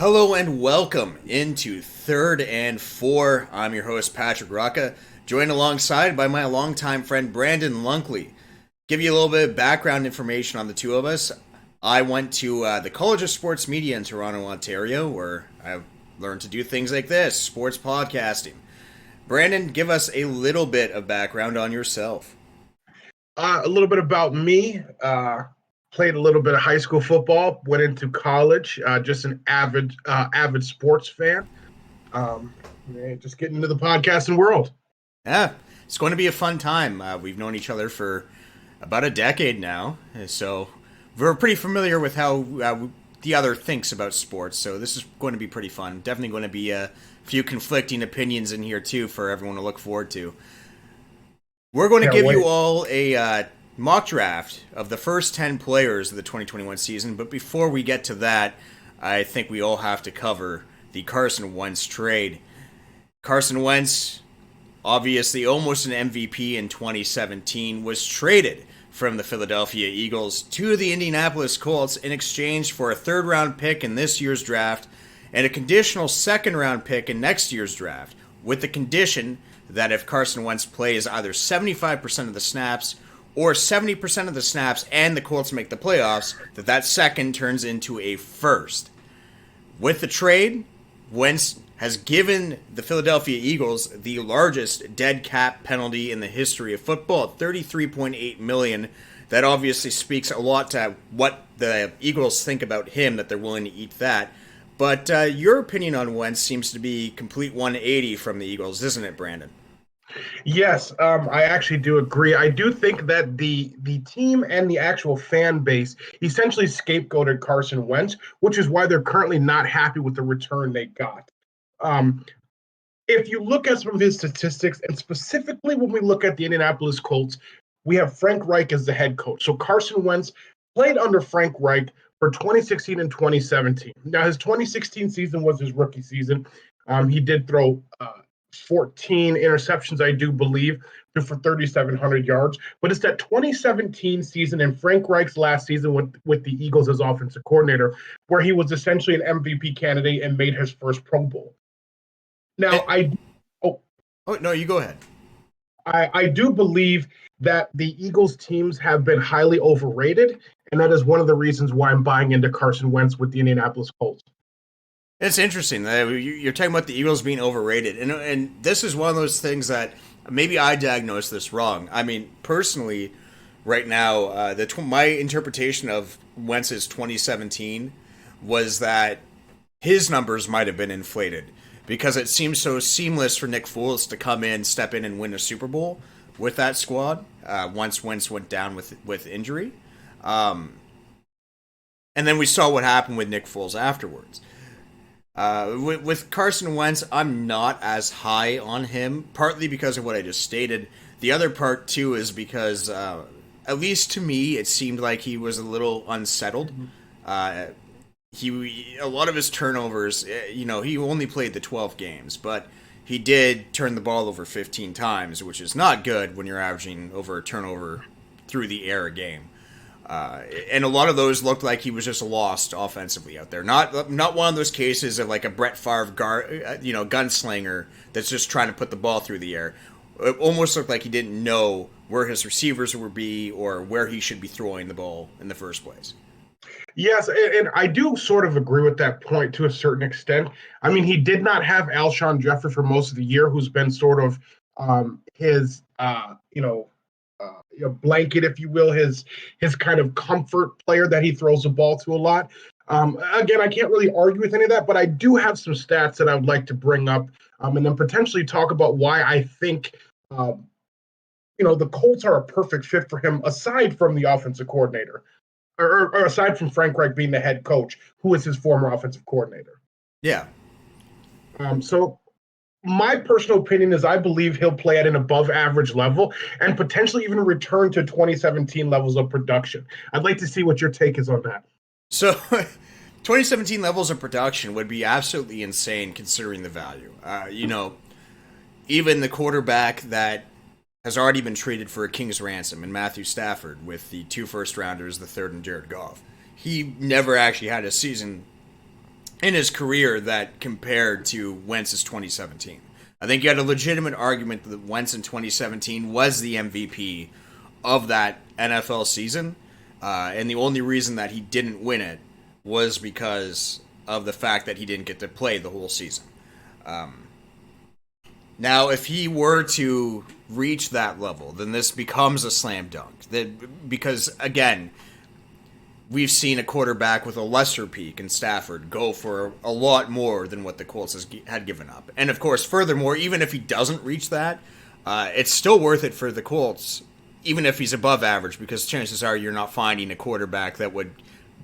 Hello and welcome into Third and Four. I'm your host, Patrick Rocca, joined alongside by my longtime friend, Brandon Lunkley. Give you a little bit of background information on the two of us. I went to the College of Sports Media in Toronto, Ontario, where I learned to do things like this, sports podcasting. Brandon, give us a little bit of background on yourself. A little bit about me. Played a little bit of high school football. Went into college. Just an avid sports fan. Just getting into the podcasting world. Yeah, it's going to be a fun time. We've known each other for about a decade now, so we're pretty familiar with how the other thinks about sports. So this is going to be pretty fun. Definitely going to be a few conflicting opinions in here too for everyone to look forward to. We're going to give you all a mock draft of the first 10 players of the 2021 season, but before we get to that, I think we all have to cover the Carson Wentz trade. Carson Wentz, obviously almost an MVP in 2017, was traded from the Philadelphia Eagles to the Indianapolis Colts in exchange for a third-round pick in this year's draft and a conditional second-round pick in next year's draft, with the condition that if Carson Wentz plays either 75% of the snaps or 70% of the snaps and the Colts make the playoffs, that second turns into a first. With the trade, Wentz has given the Philadelphia Eagles the largest dead cap penalty in the history of football at $33.8 million. That obviously speaks a lot to what the Eagles think about him, that they're willing to eat that. But your opinion on Wentz seems to be complete 180 from the Eagles, isn't it, Brandon? Yes, I actually do agree. I do think that the team and the actual fan base essentially scapegoated Carson Wentz, which is why they're currently not happy with the return they got. If you look at some of his statistics, and specifically when we look at the Indianapolis Colts, we have Frank Reich as the head coach. So Carson Wentz played under Frank Reich for 2016 and 2017. Now, his 2016 season was his rookie season. He did throw 14 interceptions, I do believe, for 3,700 yards. But it's that 2017 season and Frank Reich's last season with the Eagles as offensive coordinator, where he was essentially an MVP candidate and made his first Pro Bowl. Now, no, you go ahead. I do believe that the Eagles teams have been highly overrated, and that is one of the reasons why I'm buying into Carson Wentz with the Indianapolis Colts. It's interesting that you're talking about the Eagles being overrated, and this is one of those things that maybe I diagnosed this wrong. I mean, personally, right now, my interpretation of Wentz's 2017 was that his numbers might have been inflated because it seemed so seamless for Nick Foles to come in, step in, and win a Super Bowl with that squad once Wentz went down with injury. And then we saw what happened with Nick Foles afterwards. With Carson Wentz, I'm not as high on him, partly because of what I just stated. The other part, too, is because, at least to me, it seemed like he was a little unsettled. A lot of his turnovers, he only played the 12 games, but he did turn the ball over 15 times, which is not good when you're averaging over a turnover through the air a game. And a lot of those looked like he was just lost offensively out there. Not one of those cases of like a Brett Favre gunslinger that's just trying to put the ball through the air. It almost looked like he didn't know where his receivers would be or where he should be throwing the ball in the first place. Yes, and I do sort of agree with that point to a certain extent. I mean, he did not have Alshon Jeffrey for most of the year, who's been sort of his blanket, if you will, his kind of comfort player that he throws the ball to a lot. Again, I can't really argue with any of that, but I do have some stats that I would like to bring up, and then potentially talk about why I think the Colts are a perfect fit for him, aside from the offensive coordinator. Or aside from Frank Reich being the head coach, who is his former offensive coordinator. Yeah. So my personal opinion is I believe he'll play at an above average level and potentially even return to 2017 levels of production. I'd like to see what your take is on that. So 2017 levels of production would be absolutely insane considering the value. Even the quarterback that has already been traded for a king's ransom in Matthew Stafford with the 2 first-rounders, the third and Jared Goff. He never actually had a season in his career that compared to Wentz's 2017. I think you had a legitimate argument that Wentz in 2017 was the MVP of that NFL season, and the only reason that he didn't win it was because of the fact that he didn't get to play the whole season. Now, if he were to reach that level, then this becomes a slam dunk. Because, again, we've seen a quarterback with a lesser peak in Stafford go for a lot more than what the Colts had given up. And, of course, furthermore, even if he doesn't reach that, it's still worth it for the Colts, even if he's above average, because chances are you're not finding a quarterback that would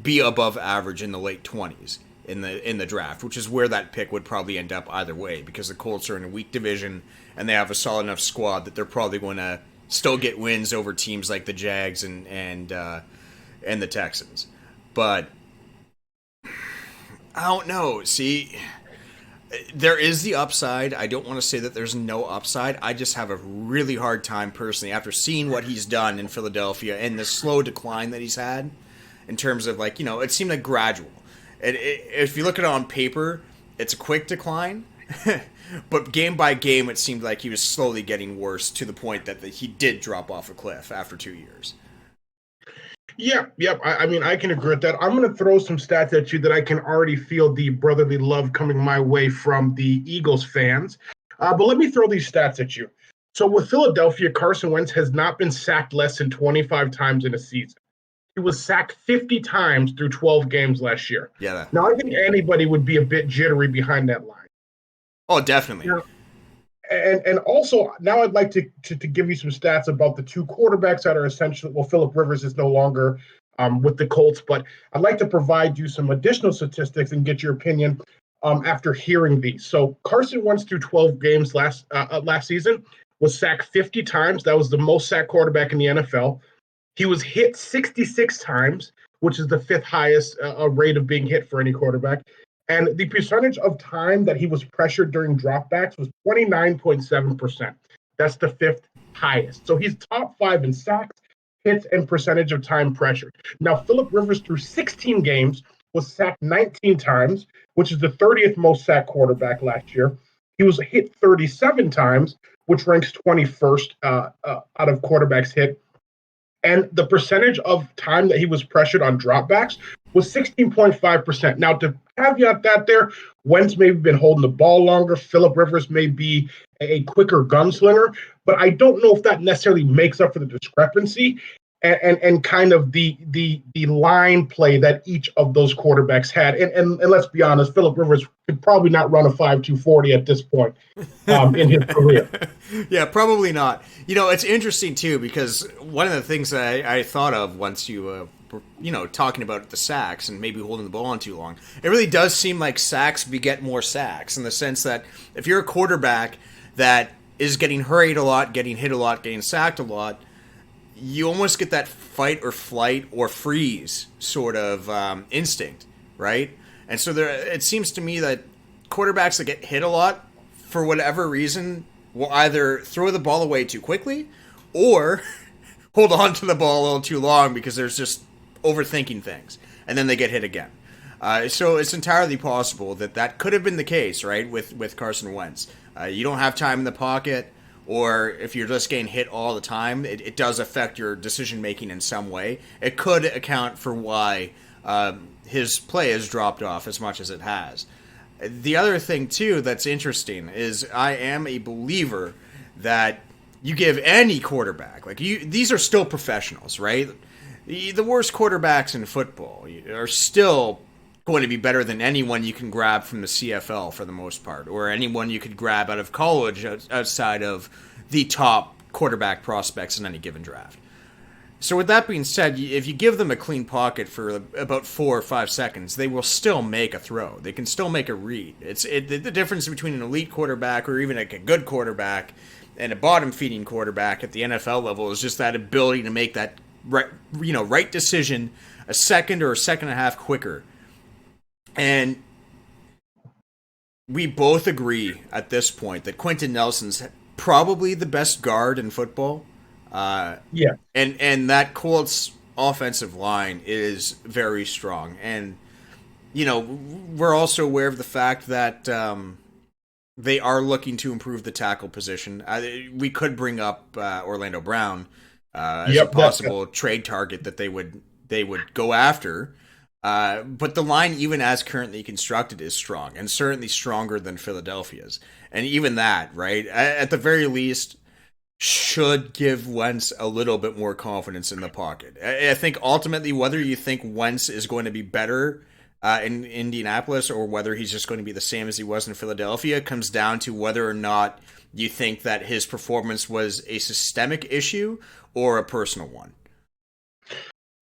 be above average in the late 20s in the draft, which is where that pick would probably end up either way, because the Colts are in a weak division and they have a solid enough squad that they're probably going to still get wins over teams like the Jags and the Texans. But I don't know. See, there is the upside. I don't want to say that there's no upside. I just have a really hard time personally after seeing what he's done in Philadelphia and the slow decline that he's had in terms of, like, it seemed like gradual. If you look at it on paper, it's a quick decline, but game by game, it seemed like he was slowly getting worse to the point that he did drop off a cliff after 2 years. Yep. I mean, I can agree with that. I'm going to throw some stats at you that I can already feel the brotherly love coming my way from the Eagles fans. But let me throw these stats at you. So with Philadelphia, Carson Wentz has not been sacked less than 25 times in a season. He was sacked 50 times through 12 games last year. Yeah. Now, I think anybody would be a bit jittery behind that line. Oh, definitely. And also, now I'd like to give you some stats about the two quarterbacks that are essentially, well, Phillip Rivers is no longer with the Colts, but I'd like to provide you some additional statistics and get your opinion after hearing these. So Carson Wentz through 12 games last season was sacked 50 times. That was the most sacked quarterback in the NFL. He was hit 66 times, which is the fifth highest rate of being hit for any quarterback. And the percentage of time that he was pressured during dropbacks was 29.7%. That's the fifth highest. So he's top 5 in sacks, hits, and percentage of time pressured. Now, Phillip Rivers through 16 games was sacked 19 times, which is the 30th most sacked quarterback last year. He was hit 37 times, which ranks 21st out of quarterbacks hit. And the percentage of time that he was pressured on dropbacks was 16.5%. Now, to caveat that there, Wentz may have been holding the ball longer. Phillip Rivers may be a quicker gunslinger, but I don't know if that necessarily makes up for the discrepancy and kind of the line play that each of those quarterbacks had. And let's be honest, Phillip Rivers could probably not run a 5.2 40 at this point in his career. Yeah, probably not. It's interesting, too, because one of the things that I thought of once you were, talking about the sacks and maybe holding the ball on too long, it really does seem like sacks beget more sacks, in the sense that if you're a quarterback that is getting hurried a lot, getting hit a lot, getting sacked a lot, you almost get that fight or flight or freeze sort of instinct, right? And so it seems to me that quarterbacks that get hit a lot, for whatever reason, will either throw the ball away too quickly or hold on to the ball a little too long because there's just overthinking things, and then they get hit again. So it's entirely possible that could have been the case, right, with Carson Wentz. You don't have time in the pocket, or if you're just getting hit all the time, it does affect your decision-making in some way. It could account for why his play has dropped off as much as it has. The other thing, too, that's interesting is I am a believer that you give any quarterback, these are still professionals, right? The worst quarterbacks in football are still going to be better than anyone you can grab from the CFL for the most part, or anyone you could grab out of college outside of the top quarterback prospects in any given draft. So with that being said, if you give them a clean pocket for about 4 or 5 seconds, they will still make a throw. They can still make a read. The difference between an elite quarterback or even like a good quarterback and a bottom-feeding quarterback at the NFL level is just that ability to make that right decision a second or a second and a half quicker. And we both agree at this point that Quentin Nelson's probably the best guard in football. Yeah. And that Colts offensive line is very strong. And we're also aware of the fact that they are looking to improve the tackle position. We could bring up Orlando Brown as a Yep, that possible trade target that they would go after. But the line, even as currently constructed, is strong and certainly stronger than Philadelphia's. And even that, right, at the very least, should give Wentz a little bit more confidence in the pocket. I think ultimately, whether you think Wentz is going to be better in Indianapolis or whether he's just going to be the same as he was in Philadelphia comes down to whether or not you think that his performance was a systemic issue or a personal one.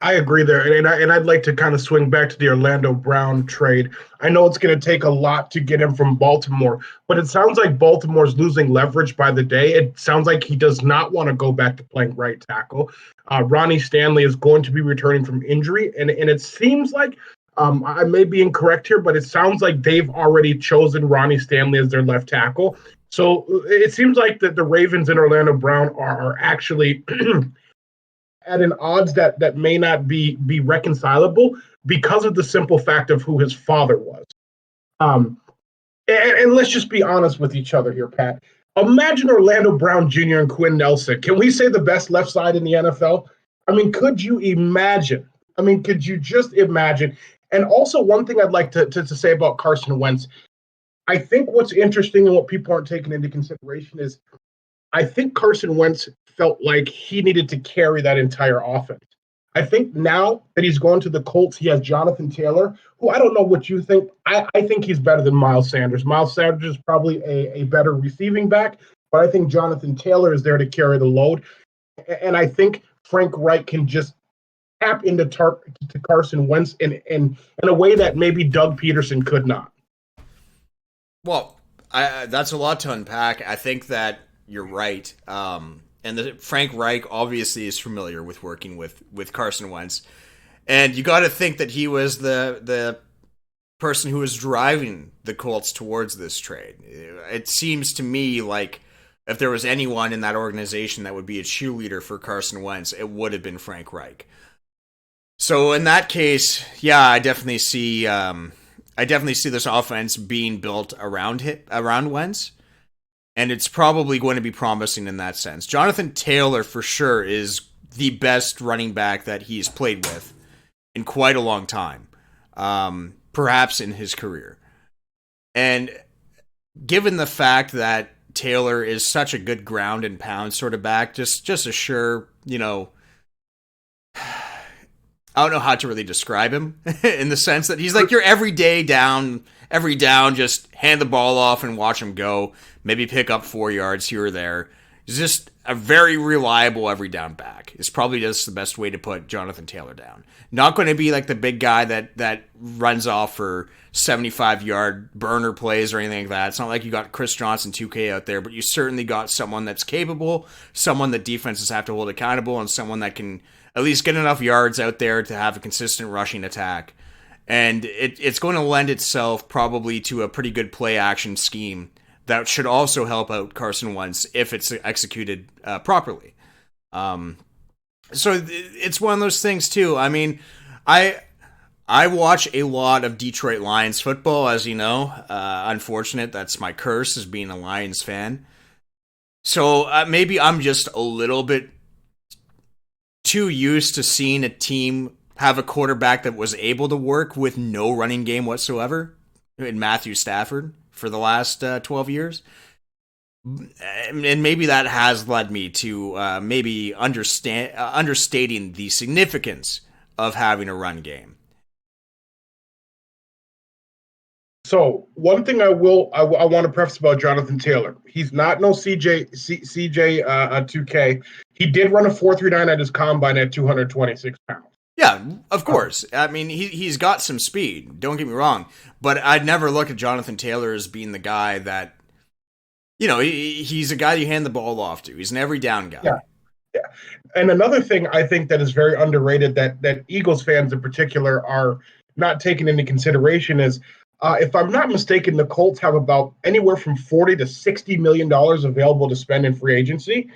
I agree there, and I'd like to kind of swing back to the Orlando Brown trade. I know it's going to take a lot to get him from Baltimore, but it sounds like Baltimore's losing leverage by the day. It sounds like he does not want to go back to playing right tackle. Ronnie Stanley is going to be returning from injury, and it seems like I may be incorrect here, but it sounds like they've already chosen Ronnie Stanley as their left tackle. So it seems like that the Ravens and Orlando Brown are actually at an odds that may not be reconcilable because of the simple fact of who his father was. Um, and let's just be honest with each other here, Pat. Imagine Orlando Brown Jr. and Quinn Nelson. Can we say the best left side in the NFL? I mean, could you imagine? I mean, could you just imagine? And also, one thing I'd like to say about Carson Wentz, I think what's interesting and what people aren't taking into consideration is I think Carson Wentz felt like he needed to carry that entire offense. I think now that he's going to the Colts, he has Jonathan Taylor, who I don't know what you think. I think he's better than Miles Sanders. Miles Sanders is probably a better receiving back, but I think Jonathan Taylor is there to carry the load. And I think Frank Reich can just tap into to Carson Wentz in a way that maybe Doug Peterson could not. Well, that's a lot to unpack. I think that you're right. And Frank Reich obviously is familiar with working with Carson Wentz. And you got to think that he was the person who was driving the Colts towards this trade. It seems to me like if there was anyone in that organization that would be a cheerleader for Carson Wentz, it would have been Frank Reich. So in that case, yeah, I definitely see this offense being built around Wentz. And it's probably going to be promising in that sense. Jonathan Taylor, for sure, is the best running back that he's played with in quite a long time, perhaps in his career. And given the fact that Taylor is such a good ground and pound sort of back, just a sure, I don't know how to really describe him in the sense that he's like your every down, just hand the ball off and watch him go. Maybe pick up 4 yards here or there. He's just a very reliable every down back. It's probably just the best way to put Jonathan Taylor down. Not going to be like the big guy that runs off for 75-yard burner plays or anything like that. It's not like you got Chris Johnson 2K out there, but you certainly got someone that's capable, someone that defenses have to hold accountable, and someone that can at least get enough yards out there to have a consistent rushing attack. And it's going to lend itself probably to a pretty good play action scheme that should also help out Carson Wentz if it's executed properly. So it's one of those things too. I mean, I watch a lot of Detroit Lions football, as you know. Unfortunate, that's my curse, as being a Lions fan. So maybe I'm just a little bit too used to seeing a team have a quarterback that was able to work with no running game whatsoever in Matthew Stafford for the last 12 years. And maybe that has led me to maybe understating the significance of having a run game. So one thing I want to preface about Jonathan Taylor, he's not no CJ 2K. He did run a 4.39 at his combine at 226 pounds. Yeah, of course. I mean, he's got some speed. Don't get me wrong, but I'd never look at Jonathan Taylor as being the guy that, he's a guy you hand the ball off to. He's an every down guy. Yeah. And another thing I think that is very underrated that Eagles fans in particular are not taking into consideration is, if I'm not mistaken, the Colts have about anywhere from $40 to $60 million available to spend in free agency,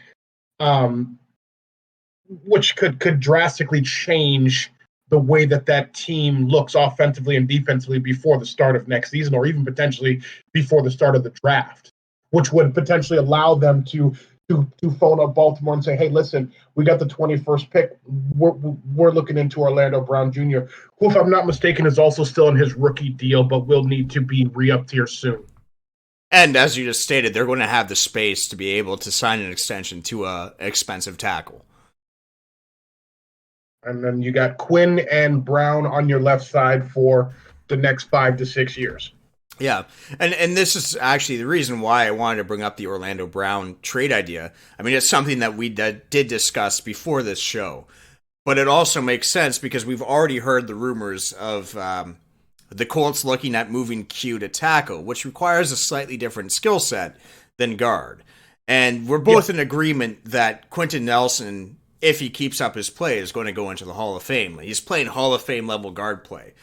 which could drastically change the way that that team looks offensively and defensively before the start of next season, or even potentially before the start of the draft, which would potentially allow them to phone up Baltimore and say, hey, listen, we got the 21st pick. We're looking into Orlando Brown Jr., who, if I'm not mistaken, is also still in his rookie deal, but will need to be re-upped here soon. And as you just stated, they're going to have the space to be able to sign an extension to an expensive tackle. And then you got Quinn and Brown on your left side for the next 5 to 6 years. Yeah, and this is actually the reason why I wanted to bring up the Orlando Brown trade idea. I mean, it's something that we did discuss before this show, but it also makes sense because we've already heard the rumors of the Colts looking at moving Q to tackle, which requires a slightly different skill set than guard. And we're both in agreement that Quentin Nelson, if he keeps up his play, is going to go into the Hall of Fame. He's playing Hall of Fame level guard play.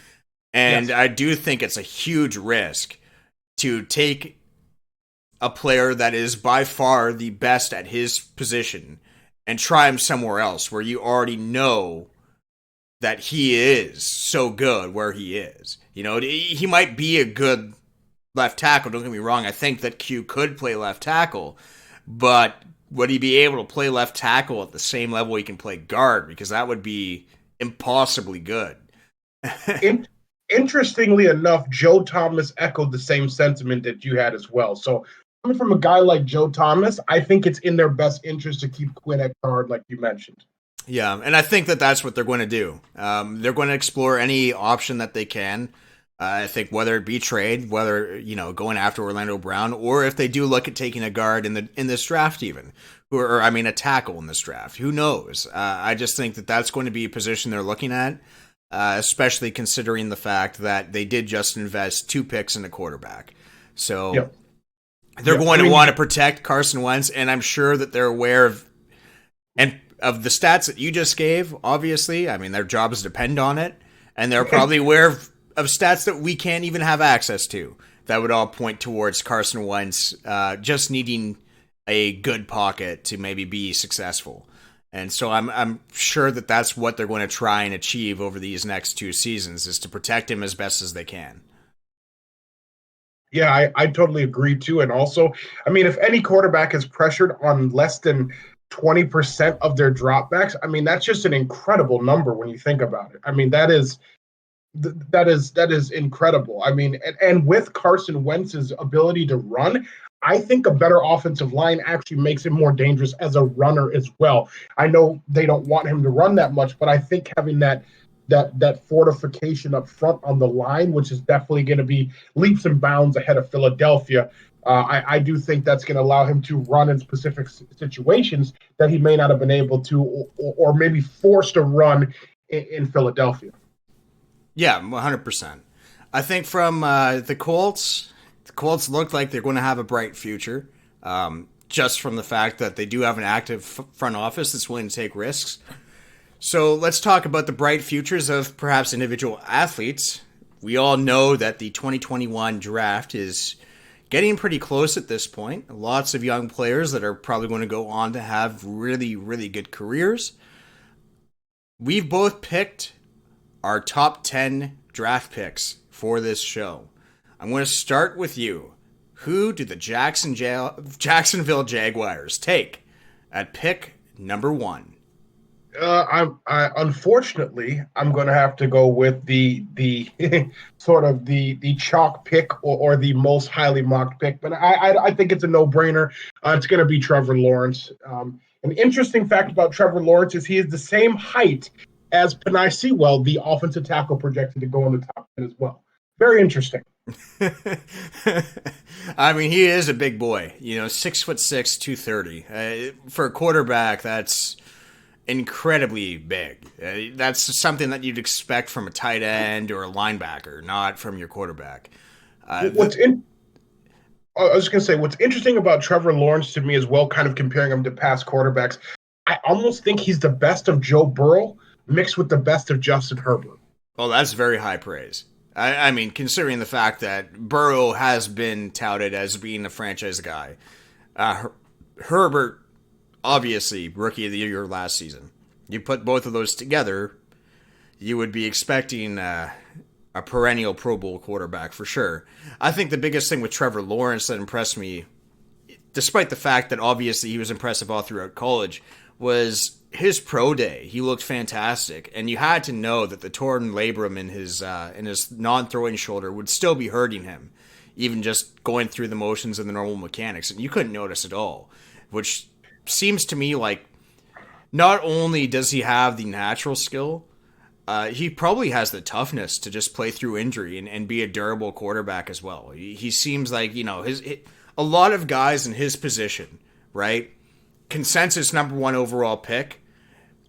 And I do think it's a huge risk to take a player that is by far the best at his position and try him somewhere else where you already know that he is so good where he is. You know, he might be a good left tackle, don't get me wrong. I think that Q could play left tackle, but would he be able to play left tackle at the same level he can play guard? Because that would be impossibly good. Interestingly enough, Joe Thomas echoed the same sentiment that you had as well. So coming from a guy like Joe Thomas, I think it's in their best interest to keep Quinn at guard, like you mentioned. Yeah, and I think that that's what they're going to do. They're going to explore any option that they can. I think whether it be trade, whether, you know, going after Orlando Brown, or if they do look at taking a guard in this draft even, or I mean a tackle in this draft, who knows? I just think that that's going to be a position they're looking at. Especially considering the fact that they did just invest 2 picks in a quarterback. So they're going to want to protect Carson Wentz, and I'm sure that they're aware of the stats that you just gave, obviously. I mean, their jobs depend on it, and they're probably aware of stats that we can't even have access to that would all point towards Carson Wentz just needing a good pocket to maybe be successful. And so I'm sure that that's what they're going to try and achieve over these next 2 seasons, is to protect him as best as they can. Yeah, I totally agree too. And also, I mean, if any quarterback is pressured on less than 20% of their dropbacks, I mean, that's just an incredible number when you think about it. I mean, that is incredible. I mean, and with Carson Wentz's ability to run, I think a better offensive line actually makes him more dangerous as a runner as well. I know they don't want him to run that much, but I think having that fortification up front on the line, which is definitely going to be leaps and bounds ahead of Philadelphia, I do think that's going to allow him to run in specific situations that he may not have been able to, or maybe forced to run in Philadelphia. Yeah, 100%. I think from the Colts look like they're going to have a bright future, just from the fact that they do have an active front office that's willing to take risks. So let's talk about the bright futures of perhaps individual athletes. We all know that the 2021 draft is getting pretty close at this point. Lots of young players that are probably going to go on to have really, really good careers. We've both picked our top 10 draft picks for this show. I'm going to start with you. Who do the Jacksonville Jaguars take at pick number 1? Unfortunately, I'm going to have to go with the sort of the chalk pick or the most highly mocked pick, but I think it's a no-brainer. It's going to be Trevor Lawrence. An interesting fact about Trevor Lawrence is he is the same height as Penei Sewell, the offensive tackle projected to go in the top 10 as well. Very interesting. I mean, he is a big boy. 6'6", 230. For a quarterback, that's incredibly big. That's something that you'd expect from a tight end or a linebacker, not from your quarterback. I was just going to say, what's interesting about Trevor Lawrence to me as well, kind of comparing him to past quarterbacks, I almost think he's the best of Joe Burrow mixed with the best of Justin Herbert. Well, that's very high praise. I mean, considering the fact that Burrow has been touted as being a franchise guy. Herbert, obviously, rookie of the year last season. You put both of those together, you would be expecting a perennial Pro Bowl quarterback for sure. I think the biggest thing with Trevor Lawrence that impressed me, despite the fact that obviously he was impressive all throughout college, was his pro day. He looked fantastic, and you had to know that the torn labrum in his non-throwing shoulder would still be hurting him, even just going through the motions and the normal mechanics, and you couldn't notice at all, which seems to me like not only does he have the natural skill, he probably has the toughness to just play through injury and be a durable quarterback as well. He seems like, a lot of guys in his position, right? Consensus number 1 overall pick.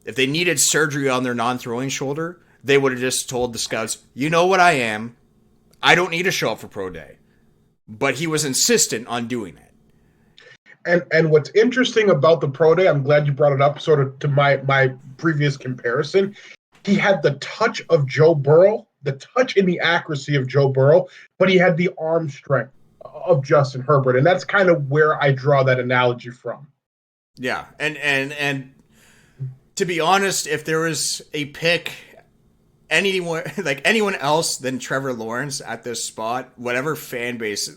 If they needed surgery on their non-throwing shoulder, they would have just told the scouts, you know what I am. I don't need to show up for pro day. But he was insistent on doing it. And what's interesting about the pro day, I'm glad you brought it up sort of to my previous comparison. He had the touch of Joe Burrow, the touch and the accuracy of Joe Burrow, but he had the arm strength of Justin Herbert. And that's kind of where I draw that analogy from. Yeah. And to be honest, if there was a pick anyone else than Trevor Lawrence at this spot, whatever fan base,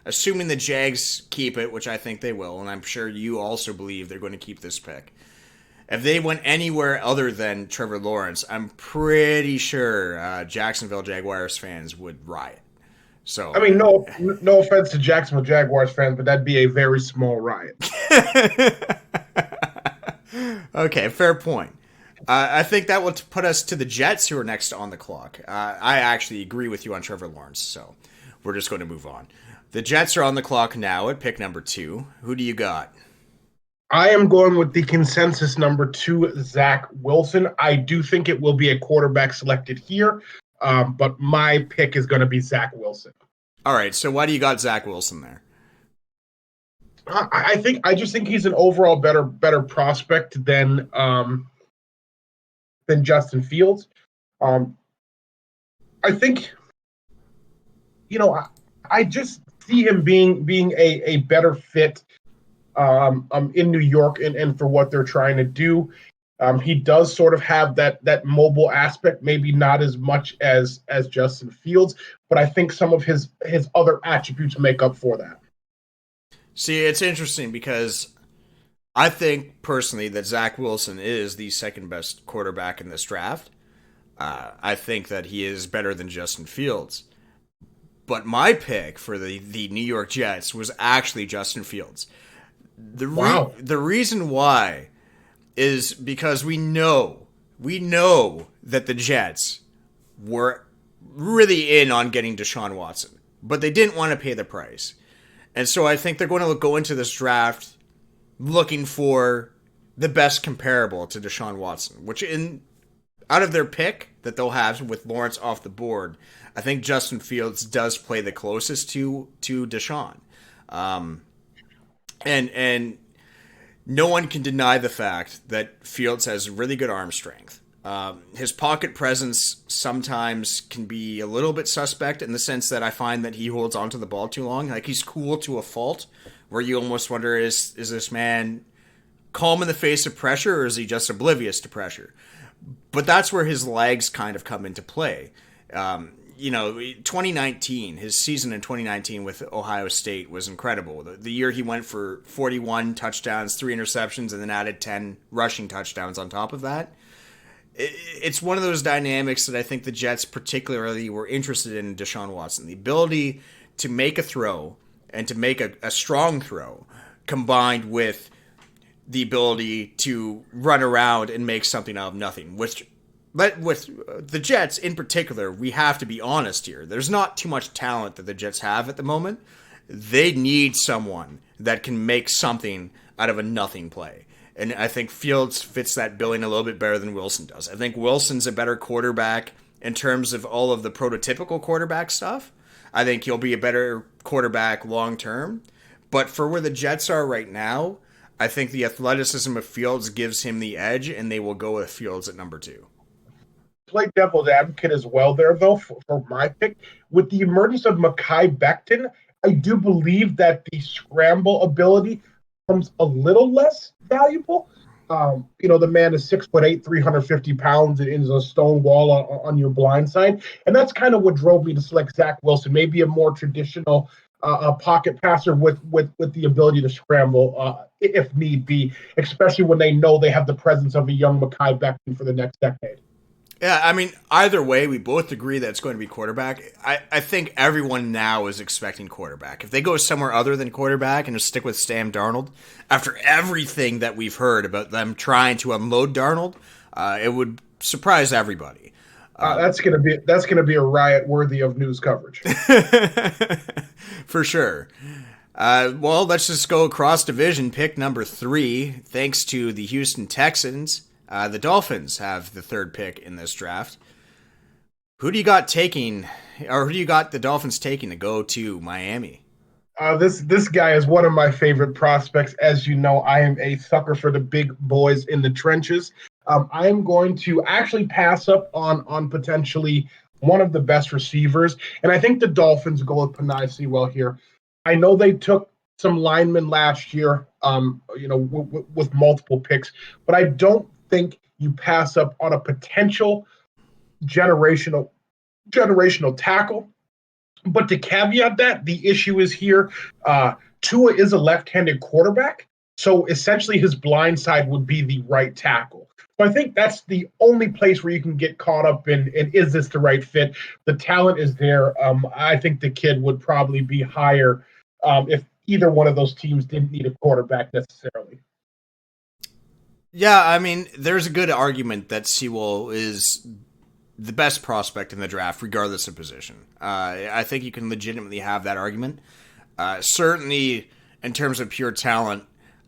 assuming the Jags keep it, which I think they will, and I'm sure you also believe they're going to keep this pick. If they went anywhere other than Trevor Lawrence, I'm pretty sure Jacksonville Jaguars fans would riot. So I mean, no offense to Jacksonville Jaguars fans, but that'd be a very small riot. Okay, fair point. I think that will put us to the Jets, who are next on the clock. I actually agree with you on Trevor Lawrence, so we're just going to move on. The Jets are on the clock now at pick number 2. Who do you got? I am going with the consensus number 2, Zach Wilson. I do think it will be a quarterback selected here, but my pick is going to be Zach Wilson. All right, so why do you got Zach Wilson there? I just think he's an overall better prospect than Justin Fields. I think, I just see him being a better fit in New York and for what they're trying to do. He does sort of have that mobile aspect, maybe not as much as Justin Fields, but I think some of his other attributes make up for that. See, it's interesting because I think personally that Zach Wilson is the second best quarterback in this draft. I think that he is better than Justin Fields. But my pick for the New York Jets was actually Justin Fields. The reason why is because we know that the Jets were really in on getting Deshaun Watson, but they didn't want to pay the price. And so I think they're going to go into this draft looking for the best comparable to Deshaun Watson, which out of their pick that they'll have with Lawrence off the board, I think Justin Fields does play the closest to Deshaun. And no one can deny the fact that Fields has really good arm strength. His pocket presence sometimes can be a little bit suspect in the sense that I find that he holds onto the ball too long. Like, he's cool to a fault, where you almost wonder, is this man calm in the face of pressure, or is he just oblivious to pressure? But that's where his legs kind of come into play. 2019, his season in 2019 with Ohio State was incredible. The year he went for 41 touchdowns, 3 interceptions, and then added 10 rushing touchdowns on top of that. It's one of those dynamics that I think the Jets particularly were interested in Deshaun Watson. The ability to make a throw and to make a strong throw combined with the ability to run around and make something out of nothing. With the Jets in particular, we have to be honest here. There's not too much talent that the Jets have at the moment. They need someone that can make something out of a nothing play. And I think Fields fits that billing a little bit better than Wilson does. I think Wilson's a better quarterback in terms of all of the prototypical quarterback stuff. I think he'll be a better quarterback long term. But for where the Jets are right now, I think the athleticism of Fields gives him the edge, and they will go with Fields at number 2. Play devil's advocate as well there, though, for my pick. With the emergence of Mekhi Becton, I do believe that the scramble ability becomes a little less valuable. The man is 6'8", 350 pounds, and is a stone wall on your blind side. And that's kind of what drove me to select Zach Wilson, maybe a more traditional pocket passer with the ability to scramble if need be, especially when they know they have the presence of a young Mekhi Becton for the next decade. Yeah, I mean, either way, we both agree that it's going to be quarterback. I think everyone now is expecting quarterback. If they go somewhere other than quarterback and just stick with Sam Darnold, after everything that we've heard about them trying to unload Darnold, it would surprise everybody. That's gonna be a riot worthy of news coverage. For sure. Well, let's just go across division. Pick number 3, thanks to the Houston Texans. The Dolphins have the 3rd pick in this draft. Who do you got taking, or who do you got the Dolphins taking to go to Miami? This guy is one of my favorite prospects. As you know, I am a sucker for the big boys in the trenches. I am going to actually pass up on potentially one of the best receivers, and I think the Dolphins go with Panay Sewell here. I know they took some linemen last year, with multiple picks, but I don't think you pass up on a potential generational tackle. But to caveat that, the issue is here. Tua is a left-handed quarterback, so essentially his blind side would be the right tackle. So I think that's the only place where you can get caught up in is this the right fit? The talent is there. I think the kid would probably be higher if either one of those teams didn't need a quarterback necessarily. Yeah, I mean, there's a good argument that Sewell is the best prospect in the draft, regardless of position. I think you can legitimately have that argument. Certainly, in terms of pure talent,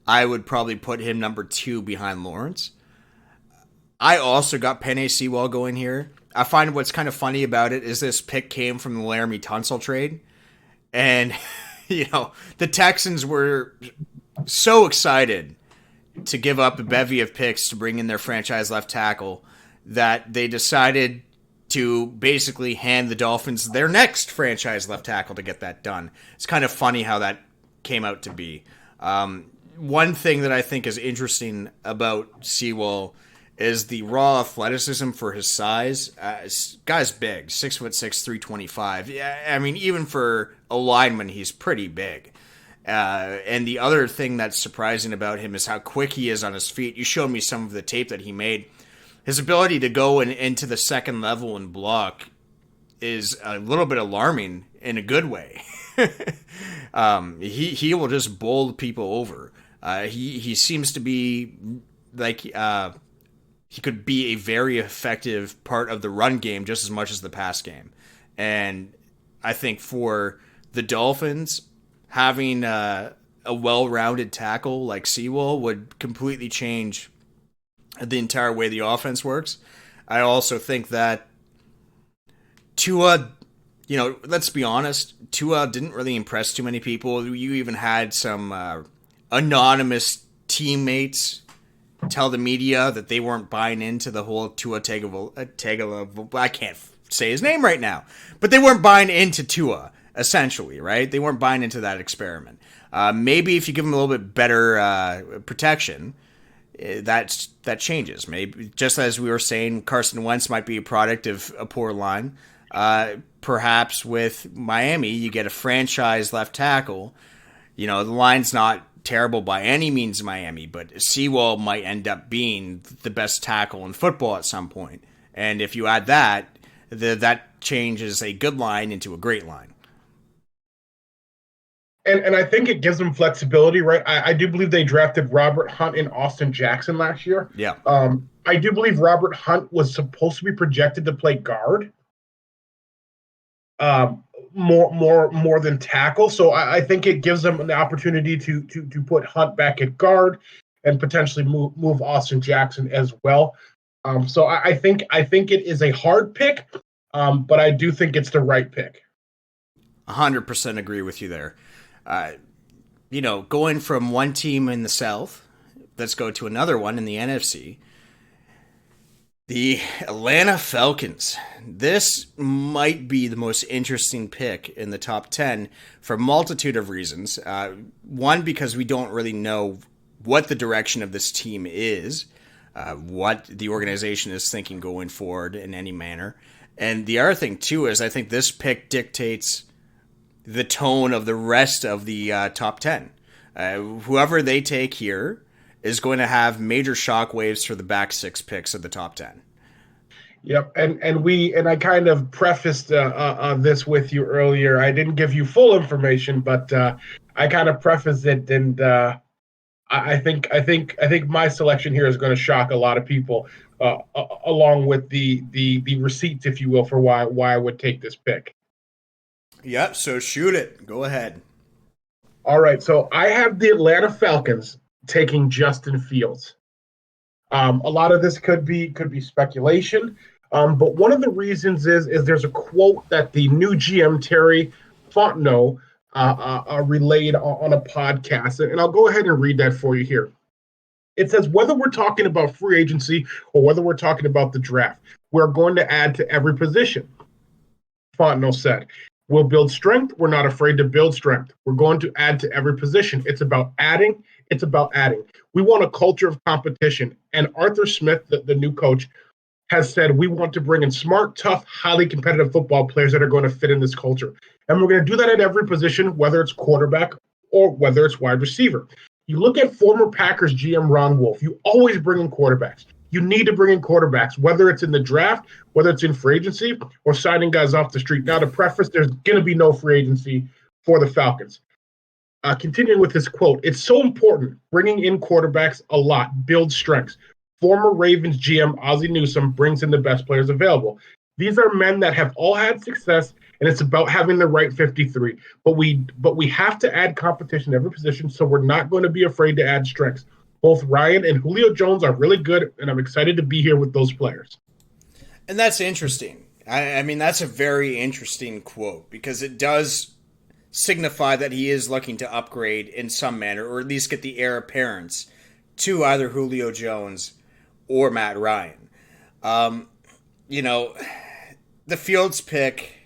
I would probably put him number 2 behind Lawrence. I also got Panay Sewell going here. I find what's kind of funny about it is this pick came from the Laramie Tunsil trade. And, the Texans were so excited to give up a bevy of picks to bring in their franchise left tackle that they decided to basically hand the Dolphins their next franchise left tackle to get that done. It's kind of funny how that came out to be. One thing that I think is interesting about Sewell is the raw athleticism for his size. Guy's big, 6'6", 325. Yeah, I mean, even for a lineman, he's pretty big. And the other thing that's surprising about him is how quick he is on his feet. You showed me some of the tape that he made. His ability to go into the second level and block is a little bit alarming in a good way. He will just bowl people over. He seems to be like he could be a very effective part of the run game just as much as the pass game. And I think for the Dolphins, having a well-rounded tackle like Sewell would completely change the entire way the offense works. I also think that Tua, let's be honest, Tua didn't really impress too many people. You even had some anonymous teammates tell the media that they weren't buying into the whole Tua Tagovailoa. I can't say his name right now, but they weren't buying into Tua. Essentially, right? They weren't buying into that experiment. Maybe if you give them a little bit better protection, that changes. Maybe just as we were saying, Carson Wentz might be a product of a poor line. Perhaps with Miami, you get a franchise left tackle. The line's not terrible by any means in Miami, but Sewell might end up being the best tackle in football at some point. And if you add that, that changes a good line into a great line. And I think it gives them flexibility, right? I do believe they drafted Robert Hunt and Austin Jackson last year. Yeah. I do believe Robert Hunt was supposed to be projected to play guard, more than tackle. So I think it gives them the opportunity to put Hunt back at guard and potentially move Austin Jackson as well. So I think it is a hard pick, but I do think it's the right pick. 100% agree with you there. Going from one team in the South, let's go to another one in the NFC. The Atlanta Falcons. This might be the most interesting pick in the top 10 for a multitude of reasons. One, because we don't really know what the direction of this team is, what the organization is thinking going forward in any manner. And the other thing, too, is I think this pick dictates the tone of the rest of the top 10. Whoever they take here is going to have major shockwaves for the back 6 picks of the top 10. Yep, and I kind of prefaced this with you earlier. I didn't give you full information, but I kind of prefaced it, and I think my selection here is going to shock a lot of people, along with the receipts, if you will, for why I would take this pick. Yep. So shoot it. Go ahead. All right. So I have the Atlanta Falcons taking Justin Fields. A lot of this could be speculation, but one of the reasons is there's a quote that the new GM Terry Fontenot relayed on a podcast, and I'll go ahead and read that for you here. It says, whether we're talking about free agency or whether we're talking about the draft, we're going to add to every position. Fontenot said, we'll build strength. We're not afraid to build strength. We're going to add to every position. It's about adding. It's about adding. We want a culture of competition. And Arthur Smith, the new coach, has said we want to bring in smart, tough, highly competitive football players that are going to fit in this culture. And we're going to do that at every position, whether it's quarterback or whether it's wide receiver. You look at former Packers GM Ron Wolf, you always bring in quarterbacks. You need to bring in quarterbacks, whether it's in the draft, whether it's in free agency, or signing guys off the street. Now, to preface, there's going to be no free agency for the Falcons. Continuing with this quote, it's so important bringing in quarterbacks a lot, build strengths. Former Ravens GM Ozzie Newsome brings in the best players available. These are men that have all had success, and it's about having the right 53. But we have to add competition in every position, so we're not going to be afraid to add strengths. Both Ryan and Julio Jones are really good, and I'm excited to be here with those players. And that's interesting. I mean, that's a very interesting quote because it does signify that he is looking to upgrade in some manner, or at least get the heir apparent to either Julio Jones or Matt Ryan. The Fields pick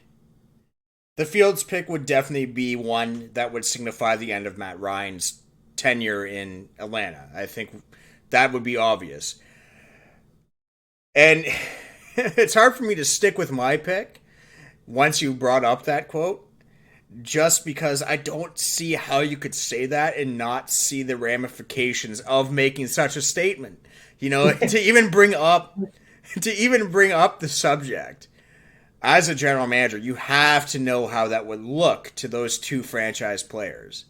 would definitely be one that would signify the end of Matt Ryan's tenure in Atlanta. I think that would be obvious. And it's hard for me to stick with my pick once you brought up that quote, just because I don't see how you could say that and not see the ramifications of making such a statement. To even bring up the subject as a general manager, you have to know how that would look to those two franchise players.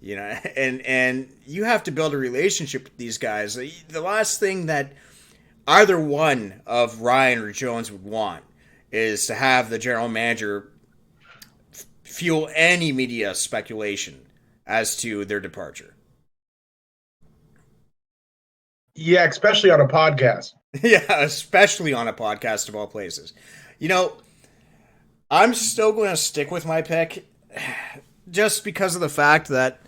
And you have to build a relationship with these guys. The last thing that either one of Ryan or Jones would want is to have the general manager fuel any media speculation as to their departure. Yeah, especially on a podcast. Yeah, especially on a podcast of all places. I'm still going to stick with my pick just because of the fact that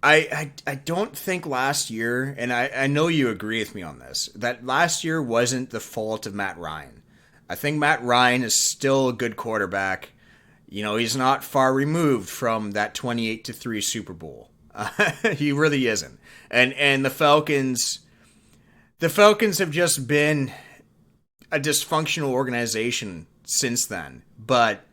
I don't think last year, and I know you agree with me on this, that last year wasn't the fault of Matt Ryan. I think Matt Ryan is still a good quarterback. He's not far removed from that 28-3 Super Bowl. He really isn't. And the Falcons have just been a dysfunctional organization since then. But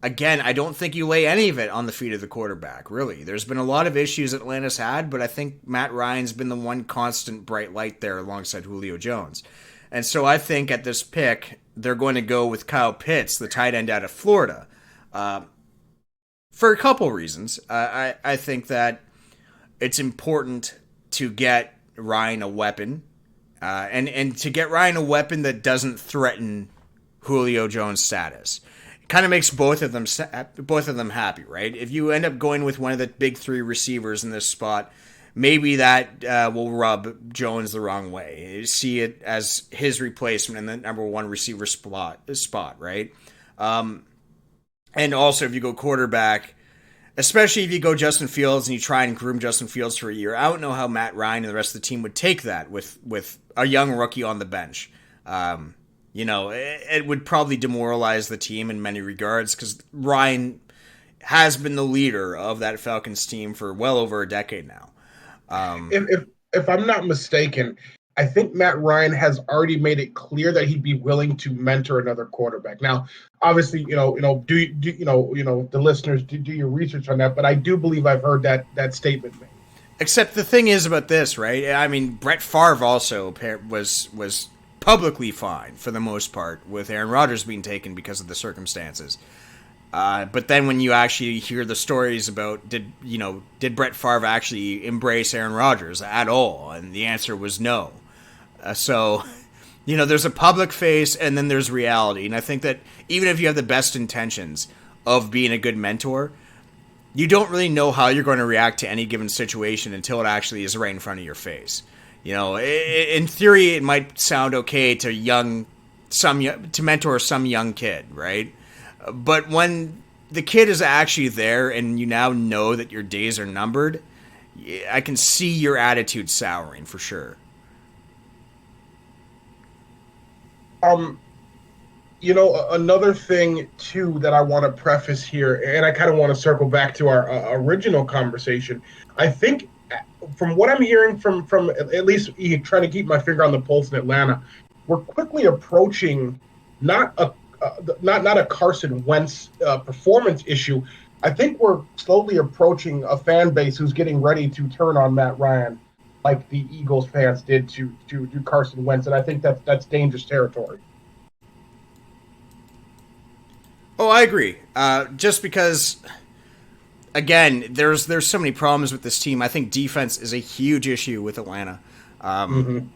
again, I don't think you lay any of it on the feet of the quarterback, really. There's been a lot of issues Atlanta's had, but I think Matt Ryan's been the one constant bright light there alongside Julio Jones. And so I think at this pick, they're going to go with Kyle Pitts, the tight end out of Florida, for a couple reasons. I think that it's important to get Ryan a weapon, and to get Ryan a weapon that doesn't threaten Julio Jones' status. It kind of makes both of them happy, right? If you end up going with one of the big three receivers in this spot, maybe that will rub Jones the wrong way. You see it as his replacement in the number one receiver spot, right? And also, if you go quarterback, especially if you go Justin Fields and you try and groom Justin Fields for a year, I don't know how Matt Ryan and the rest of the team would take that with a young rookie on the bench. It would probably demoralize the team in many regards because Ryan has been the leader of that Falcons team for well over a decade now. If I'm not mistaken, I think Matt Ryan has already made it clear that he'd be willing to mentor another quarterback. Now, obviously, the listeners do your research on that, but I do believe I've heard that statement made. Except the thing is about this, right? I mean, Brett Favre also was publicly fine for the most part with Aaron Rodgers being taken because of the circumstances. But then when you actually hear the stories about did Brett Favre actually embrace Aaron Rodgers at all? And the answer was no. So, there's a public face and then there's reality. And I think that even if you have the best intentions of being a good mentor, you don't really know how you're going to react to any given situation until it actually is right in front of your face. In theory, it might sound okay to mentor some young kid, right? But when the kid is actually there and you now know that your days are numbered, I can see your attitude souring for sure. Another thing too that I want to preface here, and I kind of want to circle back to our original conversation. I think, from what I'm hearing from at least trying to keep my finger on the pulse in Atlanta, we're quickly approaching not a Carson Wentz performance issue. I think we're slowly approaching a fan base who's getting ready to turn on Matt Ryan, like the Eagles fans did to Carson Wentz, and I think that's dangerous territory. Oh, I agree. Just because, again, there's so many problems with this team. I think defense is a huge issue with Atlanta, and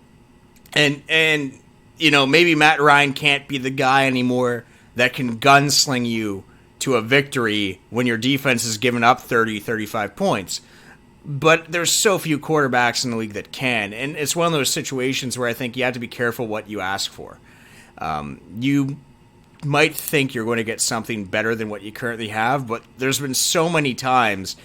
maybe Matt Ryan can't be the guy anymore that can gunsling you to a victory when your defense is giving up 30, 35 points. But there's so few quarterbacks in the league that can, and it's one of those situations where I think you have to be careful what you ask for. You might think you're going to get something better than what you currently have, but there's been so many times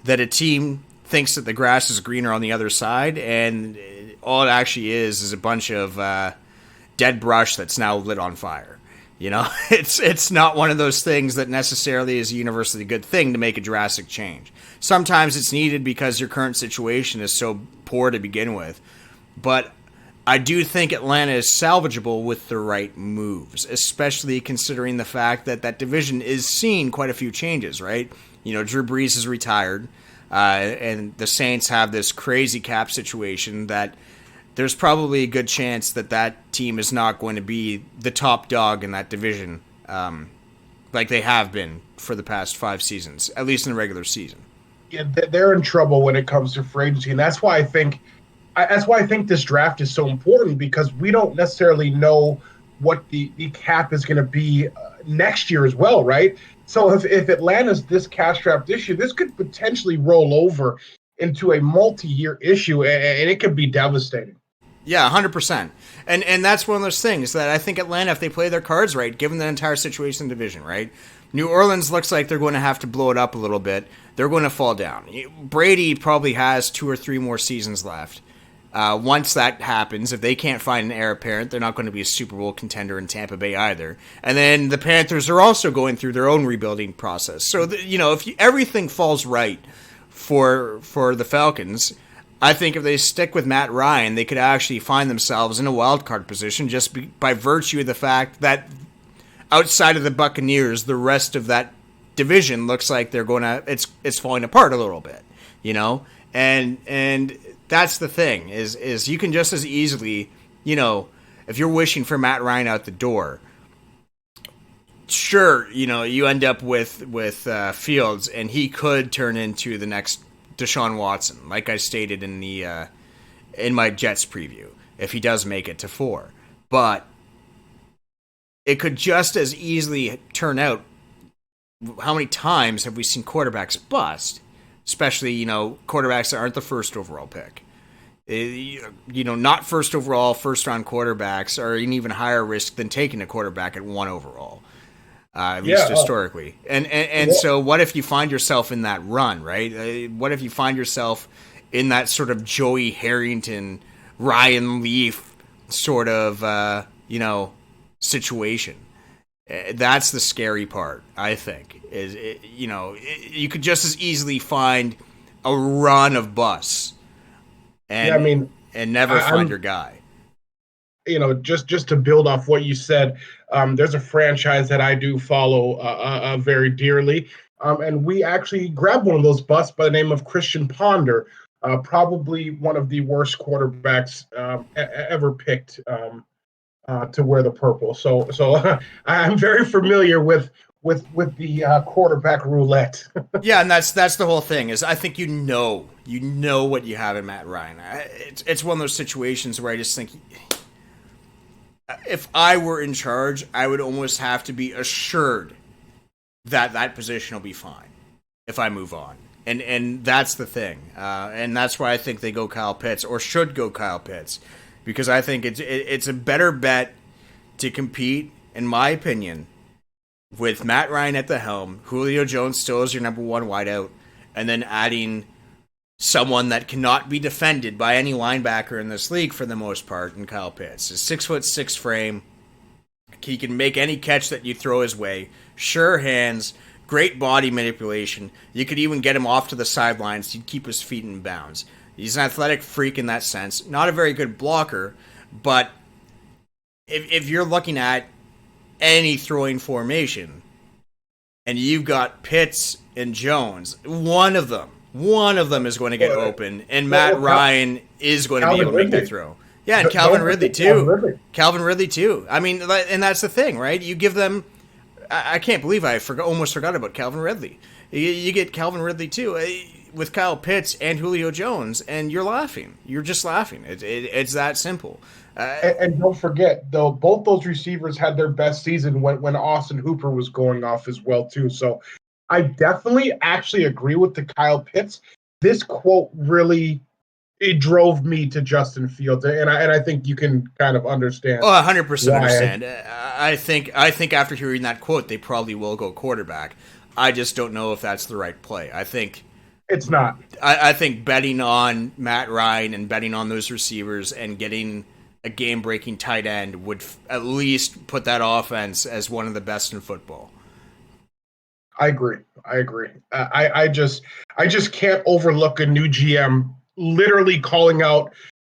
that a team thinks that the grass is greener on the other side, and all it actually is a bunch of dead brush that's now lit on fire. It's not one of those things that necessarily is a universally good thing to make a drastic change. Sometimes it's needed because your current situation is so poor to begin with, but I do think Atlanta is salvageable with the right moves, especially considering the fact that that division is seeing quite a few changes, right? Drew Brees is retired, and the Saints have this crazy cap situation that there's probably a good chance that team is not going to be the top dog in that division like they have been for the past 5 seasons, at least in the regular season. Yeah, they're in trouble when it comes to free agency, and that's why I think this draft is so important, because we don't necessarily know what the cap is going to be next year as well, right? So if Atlanta's this cash strapped issue, this could potentially roll over into a multi-year issue, and it could be devastating. Yeah, 100%. And that's one of those things that I think Atlanta, if they play their cards right, given the entire situation in the division, right? New Orleans looks like they're going to have to blow it up a little bit. They're going to fall down. Brady probably has 2 or 3 more seasons left. Once that happens, if they can't find an heir apparent, they're not going to be a Super Bowl contender in Tampa Bay either. And then the Panthers are also going through their own rebuilding process. So, if everything falls right for the Falcons, I think if they stick with Matt Ryan, they could actually find themselves in a wild card position just by virtue of the fact that outside of the Buccaneers, the rest of that division looks like they're going to it's falling apart a little bit, and that's the thing is you can just as easily, if you're wishing for Matt Ryan out the door, sure, you end up with Fields, and he could turn into the next Deshaun Watson, like I stated in my Jets preview, if he does make it to 4. But it could just as easily turn out. How many times have we seen quarterbacks bust? Especially, quarterbacks that aren't the first overall pick. Not first overall, first round quarterbacks are an even higher risk than taking a quarterback at 1 overall. At least historically. And so what if you find yourself in that run, right? What if you find yourself in that sort of Joey Harrington, Ryan Leaf sort of, situation? That's the scary part, I think. You could just as easily find a run of busts Yeah, I and mean, and never find your guy. just to build off what you said, there's a franchise that I do follow very dearly, and we actually grabbed one of those busts by the name of Christian Ponder, probably one of the worst quarterbacks ever picked to wear the purple. So I'm very familiar with the quarterback roulette. Yeah, and that's the whole thing. Is I think you know what you have in Matt Ryan. It's one of those situations where I just think, if I were in charge, I would almost have to be assured that that position will be fine if I move on. And that's the thing. And that's why I think they go Kyle Pitts, or should go Kyle Pitts, because I think it's a better bet to compete, in my opinion, with Matt Ryan at the helm. Julio Jones still is your number one wideout, and then adding someone that cannot be defended by any linebacker in this league for the most part in Kyle Pitts. His 6'6" frame. He can make any catch that you throw his way. Sure hands, great body manipulation. You could even get him off to the sidelines. He'd keep his feet in bounds. He's an athletic freak in that sense. Not a very good blocker, but if you're looking at any throwing formation and you've got Pitts and Jones, one of them is going to get open, and Matt Ryan is going to be able to make that throw. Yeah, and Calvin Ridley too. Calvin Ridley too. I mean, and that's the thing, right? You give them. I can't believe I almost forgot about Calvin Ridley. You get Calvin Ridley too with Kyle Pitts and Julio Jones, and you're laughing. You're just laughing. It's that simple. And don't forget, though, both those receivers had their best season when Austin Hooper was going off as well too. So I definitely actually agree with the Kyle Pitts. This quote really drove me to Justin Fields, and I think you can kind of understand. Oh, 100% understand. I think after hearing that quote, they probably will go quarterback. I just don't know if that's the right play. I think it's not. I think betting on Matt Ryan and betting on those receivers and getting a game-breaking tight end would at least put that offense as one of the best in football. I agree. I just can't overlook a new GM literally calling out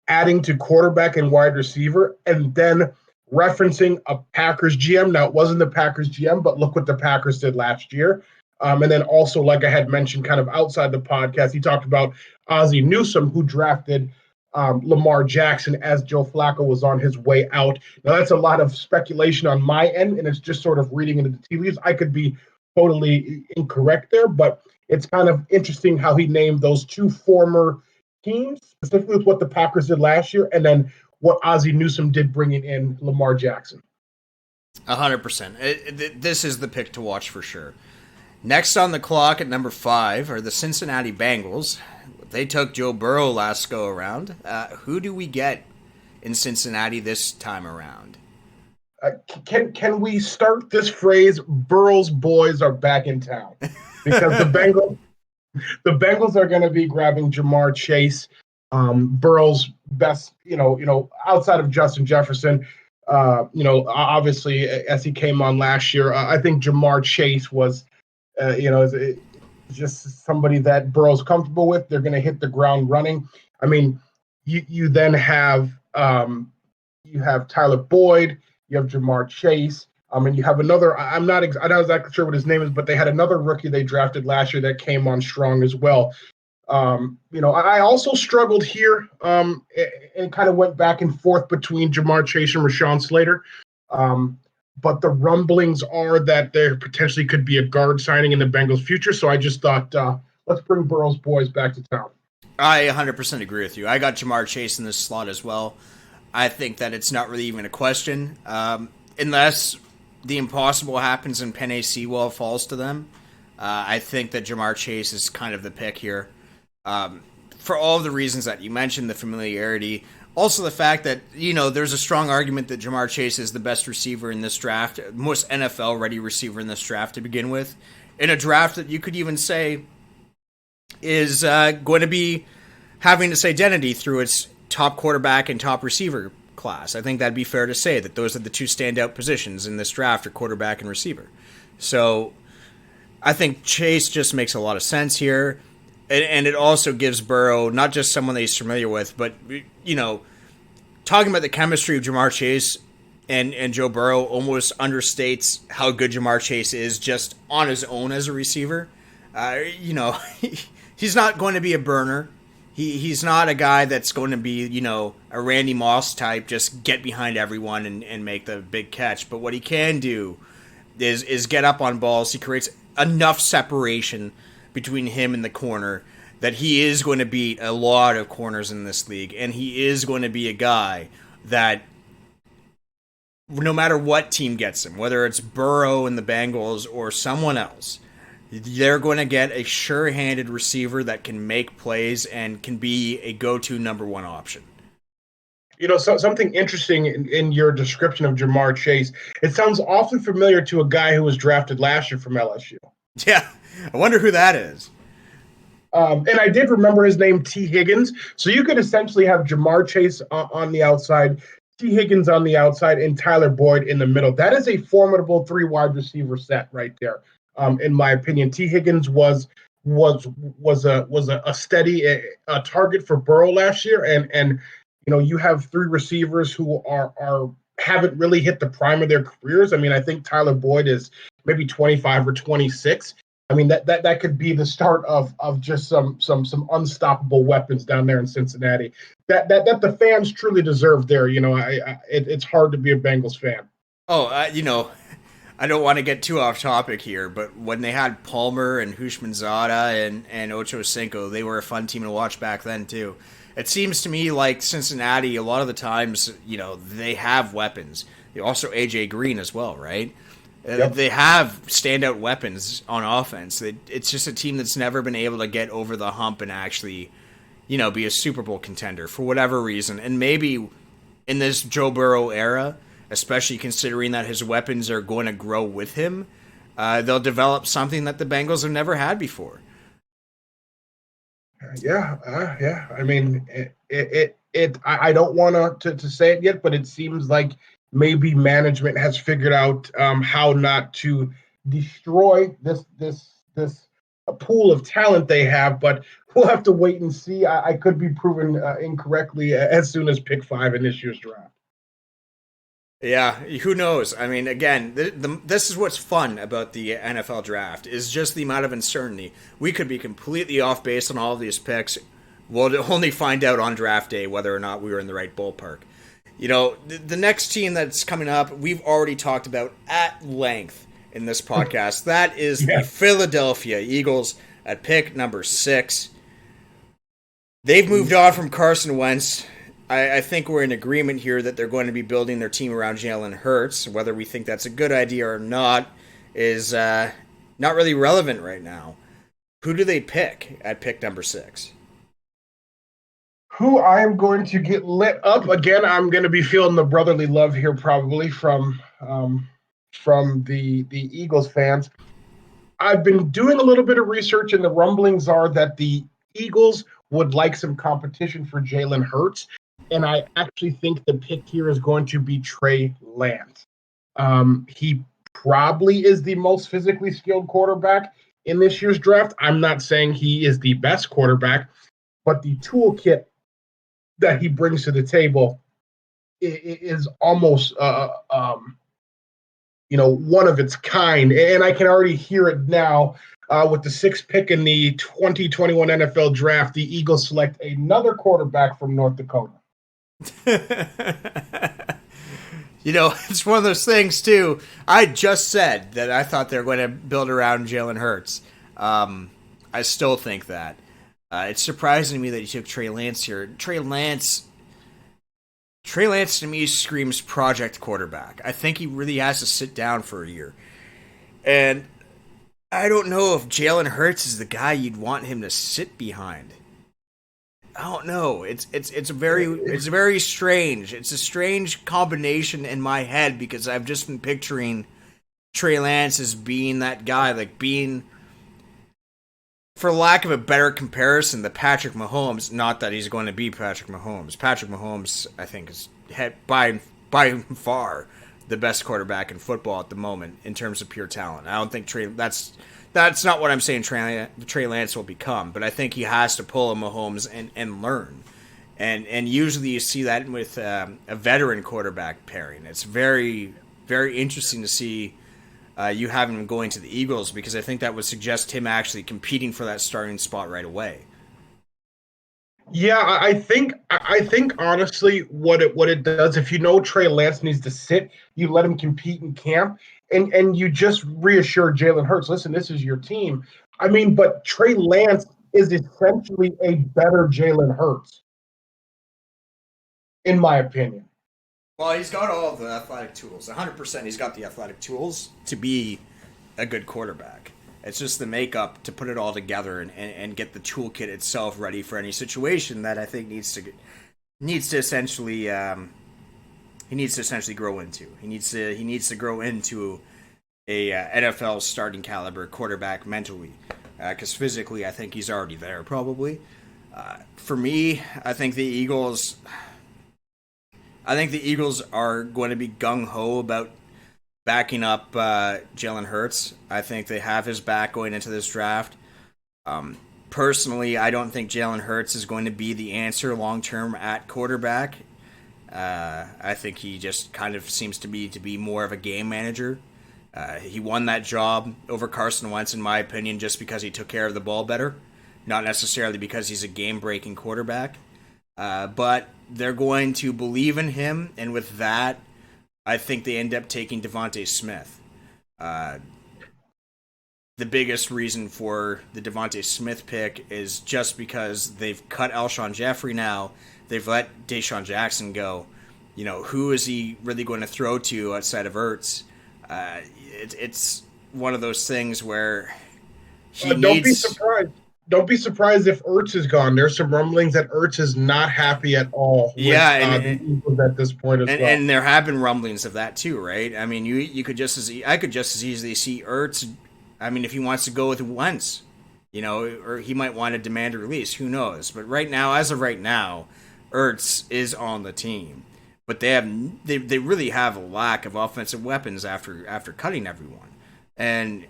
adding to quarterback and wide receiver, and then referencing a Packers GM. Now, it wasn't the Packers GM, but look what the Packers did last year. And then also, like I had mentioned kind of outside the podcast, he talked about Ozzie Newsome, who drafted Lamar Jackson as Joe Flacco was on his way out. Now, that's a lot of speculation on my end, and it's just sort of reading into the tea leaves. I could be totally incorrect there, but it's kind of interesting how he named those two former teams, specifically with what the Packers did last year, and then what Ozzie Newsome did bringing in Lamar Jackson. 100%. This is the pick to watch for sure. Next on the clock at number 5 are the Cincinnati Bengals. They took Joe Burrow last go around. Who do we get in Cincinnati this time around? Can we start this phrase, Burrow's boys are back in town? Because the Bengals are going to be grabbing Jamar Chase, Burrow's best, outside of Justin Jefferson. Obviously, as he came on last year, I think Jamar Chase was, just somebody that Burrow's comfortable with. They're going to hit the ground running. I mean, you then have Tyler Boyd, you have Jamar Chase. And you have another. I'm not exactly sure what his name is, but they had another rookie they drafted last year that came on strong as well. I also struggled here and kind of went back and forth between Jamar Chase and Rashawn Slater. But the rumblings are that there potentially could be a guard signing in the Bengals' future. So I just thought, let's bring Burrow's boys back to town. I 100% agree with you. I got Jamar Chase in this slot as well. I think that it's not really even a question. Unless the impossible happens and Penei Sewell falls to them, I think that Jamar Chase is kind of the pick here. For all of the reasons that you mentioned, the familiarity, also the fact that, there's a strong argument that Jamar Chase is the best receiver in this draft, most NFL-ready receiver in this draft to begin with, in a draft that you could even say is going to be having its identity through its top quarterback and top receiver class. I think that'd be fair to say that those are the two standout positions in this draft, are quarterback and receiver. So I think Chase just makes a lot of sense here. and it also gives Burrow not just someone that he's familiar with, but talking about the chemistry of Jamar Chase and Joe Burrow almost understates how good Jamar Chase is just on his own as a receiver. He's not going to be a burner. He's not a guy that's going to be, a Randy Moss type, just get behind everyone and make the big catch. But what he can do is get up on balls. He creates enough separation between him and the corner that he is going to beat a lot of corners in this league. And he is going to be a guy that no matter what team gets him, whether it's Burrow and the Bengals or someone else, they're going to get a sure-handed receiver that can make plays and can be a go-to number one option. Something interesting in your description of Jamar Chase, it sounds awfully familiar to a guy who was drafted last year from LSU. Yeah, I wonder who that is. And I did remember his name, T. Higgins. So you could essentially have Jamar Chase on the outside, T. Higgins on the outside, and Tyler Boyd in the middle. That is a formidable 3 wide receiver set right there. In my opinion, T. Higgins was a steady target for Burrow last year, and you have 3 receivers who haven't really hit the prime of their careers. I mean, I think Tyler Boyd is maybe 25 or 26. I mean, that could be the start of just some unstoppable weapons down there in Cincinnati. That the fans truly deserve there. It's hard to be a Bengals fan. Oh, I don't want to get too off topic here, but when they had Palmer and Hushmanzada and Ocho Cinco, they were a fun team to watch back then too. It seems to me like Cincinnati, a lot of the times, they have weapons. Also AJ Green as well, right? Yep. They have standout weapons on offense. It's just a team that's never been able to get over the hump and actually, be a Super Bowl contender for whatever reason. And maybe in this Joe Burrow era, especially considering that his weapons are going to grow with him, they'll develop something that the Bengals have never had before. Yeah. I mean, I don't want to say it yet, but it seems like maybe management has figured out how not to destroy this pool of talent they have, but we'll have to wait and see. I could be proven incorrectly as soon as pick 5 in this year's draft. Yeah, who knows? I mean, again, this is what's fun about the NFL draft, is just the amount of uncertainty. We could be completely off base on all of these picks. We'll only find out on draft day whether or not we were in the right ballpark. The next team that's coming up, we've already talked about at length in this podcast. That is the Philadelphia Eagles at pick number 6. They've moved on from Carson Wentz. I think we're in agreement here that they're going to be building their team around Jalen Hurts. Whether we think that's a good idea or not is not really relevant right now. Who do they pick at pick number 6? Who I am going to get lit up again. I'm going to be feeling the brotherly love here, probably from the Eagles fans. I've been doing a little bit of research, and the rumblings are that the Eagles would like some competition for Jalen Hurts, and I actually think the pick here is going to be Trey Lance. He probably is the most physically skilled quarterback in this year's draft. I'm not saying he is the best quarterback, but the toolkit that he brings to the table is almost, one of its kind. And I can already hear it now with the 6th pick in the 2021 NFL draft. The Eagles select another quarterback from North Dakota. It's one of those things, too. I just said that I thought they were going to build around Jalen Hurts. I still think that. It's surprising to me that you took Trey Lance here. Trey Lance to me screams project quarterback. I think he really has to sit down for a year. And I don't know if Jalen Hurts is the guy you'd want him to sit behind. I don't know. It's very strange. It's a strange combination in my head because I've just been picturing Trey Lance as being that guy, like being, for lack of a better comparison, the Patrick Mahomes. Not that he's going to be Patrick Mahomes. Patrick Mahomes, I think, is by far the best quarterback in football at the moment in terms of pure talent. I don't think that's not what I'm saying Trey Lance will become, but I think he has to pull a Mahomes and learn. And usually you see that with a veteran quarterback pairing. It's very, very interesting to see you having him going to the Eagles, because I think that would suggest him actually competing for that starting spot right away. Yeah, I think honestly, what it does, if you know Trey Lance needs to sit, you let him compete in camp, and you just reassure Jalen Hurts, listen, this is your team. I mean, but Trey Lance is essentially a better Jalen Hurts, in my opinion. Well, he's got all of the athletic tools. 100% he's got the athletic tools to be a good quarterback. It's just the makeup to put it all together and get the toolkit itself ready for any situation that I think needs to essentially grow into. He needs to grow into a NFL starting caliber quarterback mentally, because physically I think he's already there probably. For me, I think the Eagles are going to be gung-ho about backing up Jalen Hurts. I think they have his back going into this draft. Personally, I don't think Jalen Hurts is going to be the answer long-term at quarterback. I think he just kind of seems to be more of a game manager. He won that job over Carson Wentz, in my opinion, just because he took care of the ball better, not necessarily because he's a game-breaking quarterback. But they're going to believe in him, and with that, I think they end up taking Devontae Smith. The biggest reason for the Devontae Smith pick is just because they've cut Alshon Jeffrey now. They've let Deshaun Jackson go. You know, who is he really going to throw to outside of Ertz? It's one of those things where don't be surprised. Don't be surprised if Ertz is gone. There's some rumblings that Ertz is not happy at all with the Eagles at this point as well. And there have been rumblings of that too, right? I mean, I could just as easily see Ertz. I mean, if he wants to go with Wentz, you know, or he might want to demand a release. Who knows? But right now, as of right now, Ertz is on the team. But they really have a lack of offensive weapons after cutting everyone, and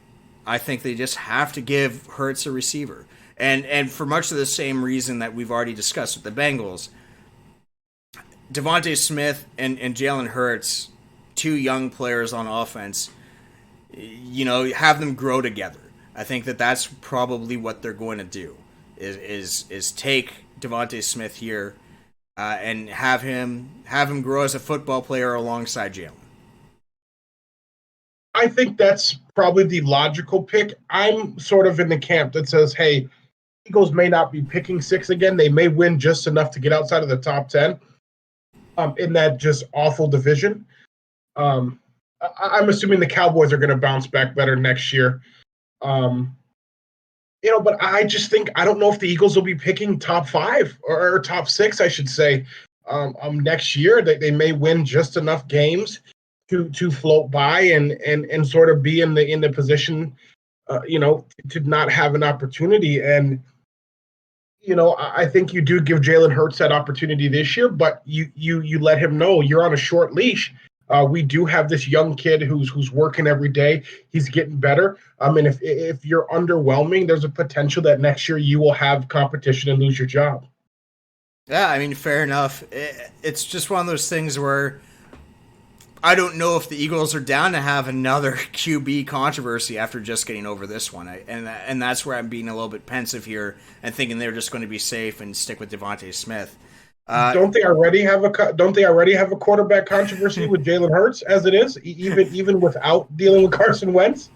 I think they just have to give Hurts a receiver. And for much of the same reason that we've already discussed with the Bengals, Devontae Smith and Jalen Hurts, two young players on offense, you know, have them grow together. I think that's probably what they're going to do, is take Devontae Smith here and have him grow as a football player alongside Jalen. I think that's probably the logical pick. I'm sort of in the camp that says, hey, Eagles may not be picking 6 again. They may win just enough to get outside of the top 10 in that just awful division. I'm assuming the Cowboys are going to bounce back better next year. You know, but I just think, I don't know if the Eagles will be picking top 5 or top 6, I should say, next year. They may win just enough games to float by and sort of be in the position, you know, to not have an opportunity. And, you know, I think you do give Jalen Hurts that opportunity this year, but you let him know you're on a short leash. We do have this young kid who's working every day. He's getting better. I mean, if you're underwhelming, there's a potential that next year you will have competition and lose your job. Yeah, I mean, fair enough. It's just one of those things where I don't know if the Eagles are down to have another QB controversy after just getting over this one, and that's where I'm being a little bit pensive here and thinking they're just going to be safe and stick with Devontae Smith. Don't they already have a quarterback controversy with Jalen Hurts as it is, even without dealing with Carson Wentz?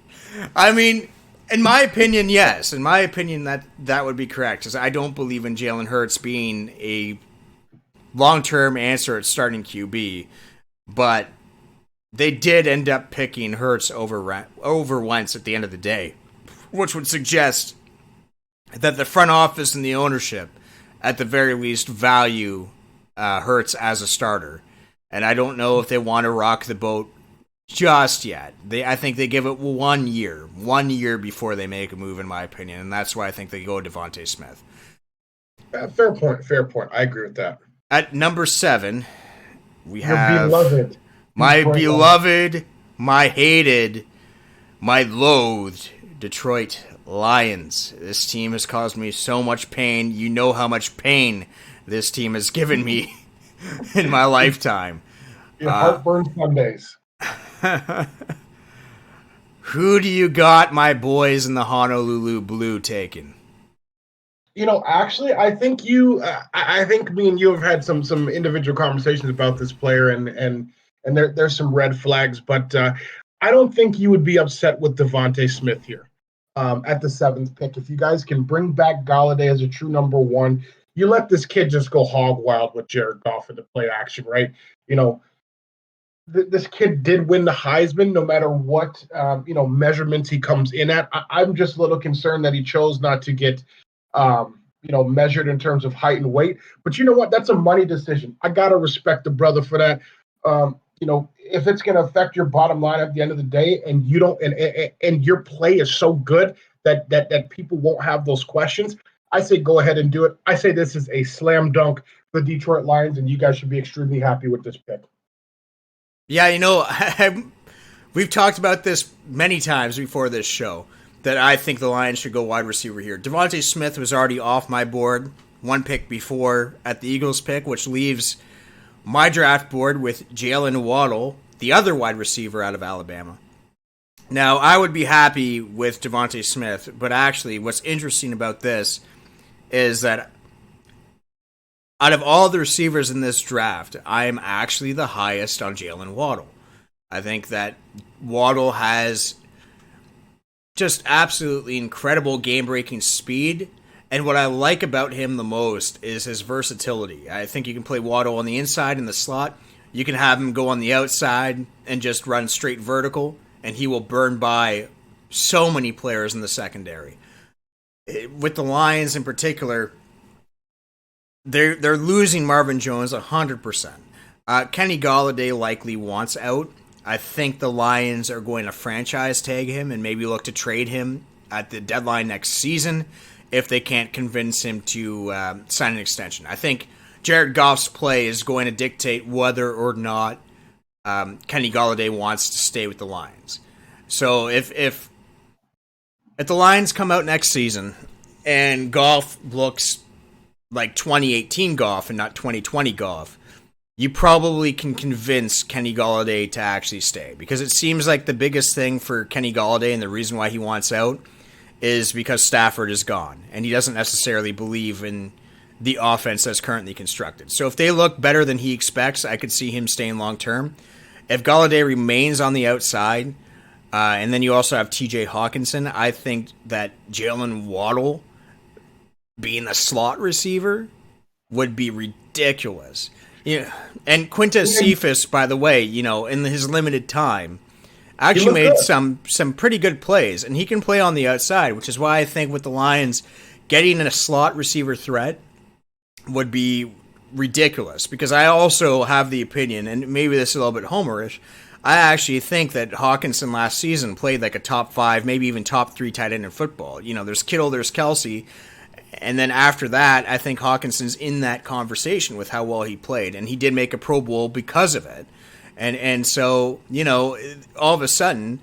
I mean, in my opinion, yes. In my opinion, that would be correct, because I don't believe in Jalen Hurts being a long-term answer at starting QB, but they did end up picking Hurts over Wentz at the end of the day, which would suggest that the front office and the ownership, at the very least, value Hurts as a starter. And I don't know if they want to rock the boat just yet. I think they give it 1 year before they make a move, in my opinion, and that's why I think they go Devontae Smith. Fair point. I agree with that. At number 7, we have your beloved My Detroit Lions. beloved, my hated, my loathed Detroit Lions. This team has caused me so much pain. You know how much pain this team has given me in my lifetime. Your heartburn Sundays. Who do you got, my boys in the Honolulu Blue, taking? Actually, I think I think me and you have had some individual conversations about this player, and there's some red flags, but I don't think you would be upset with Devontae Smith here at the seventh pick. If you guys can bring back Galladay as a true number one, you let this kid just go hog wild with Jared Goff in the play action, right? You know, this kid did win the Heisman, no matter what measurements he comes in at. I'm just a little concerned that he chose not to get measured in terms of height and weight. But you know what? That's a money decision. I gotta respect the brother for that. If it's gonna affect your bottom line at the end of the day, and you don't, and your play is so good that people won't have those questions, I say go ahead and do it. I say this is a slam dunk for the Detroit Lions, and you guys should be extremely happy with this pick. Yeah, we've talked about this many times before this show, that I think the Lions should go wide receiver here. Devontae Smith was already off my board one pick before at the Eagles pick, which leaves my draft board with Jaylen Waddle, the other wide receiver out of Alabama. Now, I would be happy with Devontae Smith, but actually what's interesting about this is that out of all the receivers in this draft, I am actually the highest on Jaylen Waddle. I think that Waddle has just absolutely incredible game-breaking speed, and what I like about him the most is his versatility. I think you can play Waddle on the inside in the slot. You can have him go on the outside and just run straight vertical, and he will burn by so many players in the secondary. With the Lions in particular, they're losing Marvin Jones 100%. Kenny Golladay likely wants out. I think the Lions are going to franchise tag him and maybe look to trade him at the deadline next season if they can't convince him to sign an extension. I think Jared Goff's play is going to dictate whether or not Kenny Golladay wants to stay with the Lions. So if the Lions come out next season and Goff looks like 2018 Goff and not 2020 Goff, you probably can convince Kenny Golladay to actually stay, because it seems like the biggest thing for Kenny Golladay and the reason why he wants out is because Stafford is gone and he doesn't necessarily believe in the offense that's currently constructed. So if they look better than he expects, I could see him staying long term. If Golladay remains on the outside, and then you also have TJ Hawkinson, I think that Jaylen Waddle being a slot receiver would be ridiculous. Yeah, and Quintez Cephas, by the way, in his limited time, actually made some pretty good plays, and he can play on the outside, which is why I think with the Lions, getting in a slot receiver threat would be ridiculous, because I also have the opinion, and maybe this is a little bit homerish, I actually think that Hawkinson last season played like a top 5, maybe even top 3 tight end in football. There's Kittle, there's Kelsey, and then after that, I think Hawkinson's in that conversation with how well he played, and he did make a Pro Bowl because of it. And so, all of a sudden,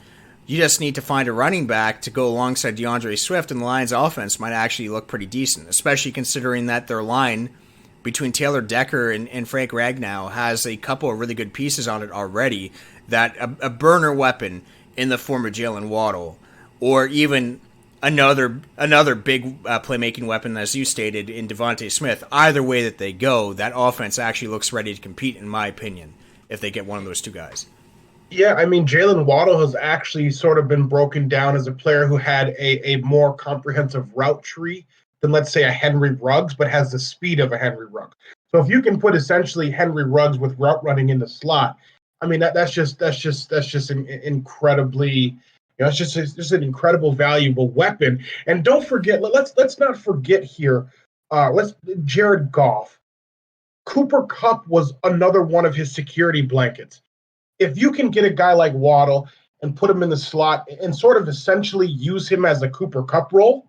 you just need to find a running back to go alongside DeAndre Swift, and the Lions' offense might actually look pretty decent, especially considering that their line between Taylor Decker and Frank Ragnow has a couple of really good pieces on it already, that a burner weapon in the form of Jaylen Waddle, or even another big playmaking weapon, as you stated, in Devontae Smith. Either way that they go, that offense actually looks ready to compete, in my opinion, if they get one of those two guys. Yeah, I mean, Jaylen Waddle has actually sort of been broken down as a player who had a more comprehensive route tree than, let's say, a Henry Ruggs, but has the speed of a Henry Ruggs. So if you can put essentially Henry Ruggs with route running in the slot, I mean, that's just an incredibly, it's just an incredible, valuable weapon. And don't forget, let's not forget here, Jared Goff. Cooper Kupp was another one of his security blankets. If you can get a guy like Waddle and put him in the slot and sort of essentially use him as a Cooper Kupp role,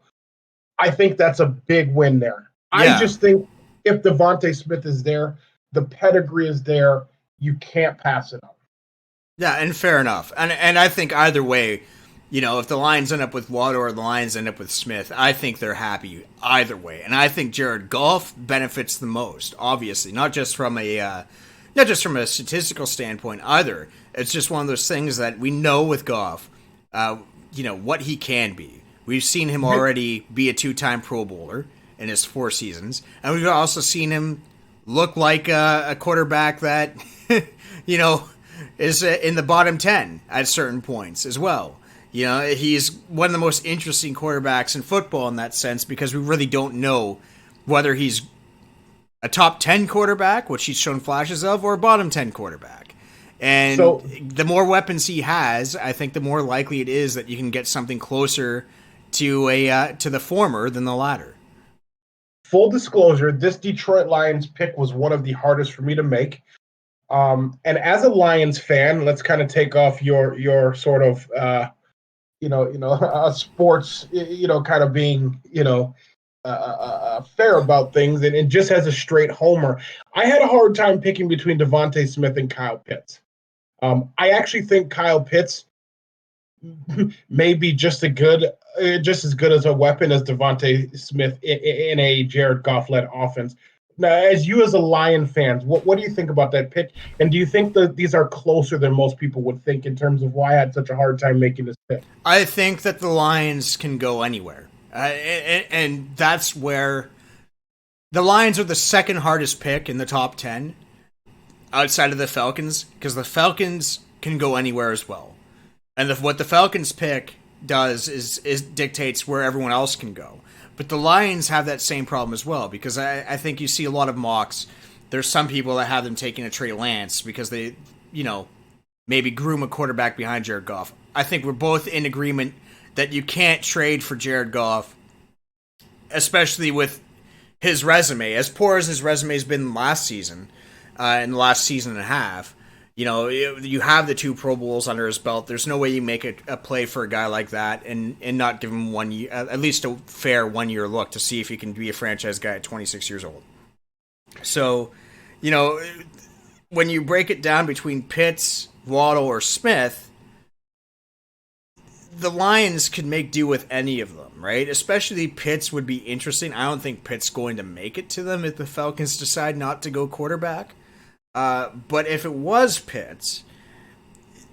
I think that's a big win there. Yeah. I just think if Devontae Smith is there, the pedigree is there, you can't pass it up. Yeah, and fair enough. And I think either way, if the Lions end up with Waddle or the Lions end up with Smith, I think they're happy either way. And I think Jared Goff benefits the most, obviously, not just from a statistical standpoint either. It's just one of those things that we know with Goff, what he can be. We've seen him already be a 2-time Pro Bowler in his 4 seasons, and we've also seen him look like a quarterback that, is in the bottom 10 at certain points as well. He's one of the most interesting quarterbacks in football in that sense because we really don't know whether he's a top 10 quarterback, which he's shown flashes of, or a bottom 10 quarterback. And so, the more weapons he has, I think the more likely it is that you can get something closer to the former than the latter. Full disclosure, this Detroit Lions pick was one of the hardest for me to make. And as a Lions fan, let's kind of take off your sort of sports, kind of being fair about things, and just as a straight homer, I had a hard time picking between Devontae Smith and Kyle Pitts. I actually think Kyle Pitts may be just as good as a weapon as Devontae Smith in a Jared Goff-led offense. Now, as a Lion fans, what do you think about that pick? And do you think that these are closer than most people would think in terms of why I had such a hard time making this pick? I think that the Lions can go anywhere. And that's where the Lions are the second hardest pick in the top 10 outside of the Falcons, because the Falcons can go anywhere as well. And what the Falcons pick does is dictates where everyone else can go. But the Lions have that same problem as well, because I think you see a lot of mocks. There's some people that have them taking a Trey Lance because they, maybe groom a quarterback behind Jared Goff. I think we're both in agreement that you can't trade for Jared Goff, especially with his resume. As poor as his resume has been last season, in the last season and a half, you have the 2 Pro Bowls under his belt. There's no way you make a play for a guy like that and not give him 1 year, at least a fair 1-year look to see if he can be a franchise guy at 26 years old. So, when you break it down between Pitts, Waddle, or Smith, the Lions could make do with any of them, right? Especially Pitts would be interesting. I don't think Pitts going to make it to them if the Falcons decide not to go quarterback. But if it was Pitts,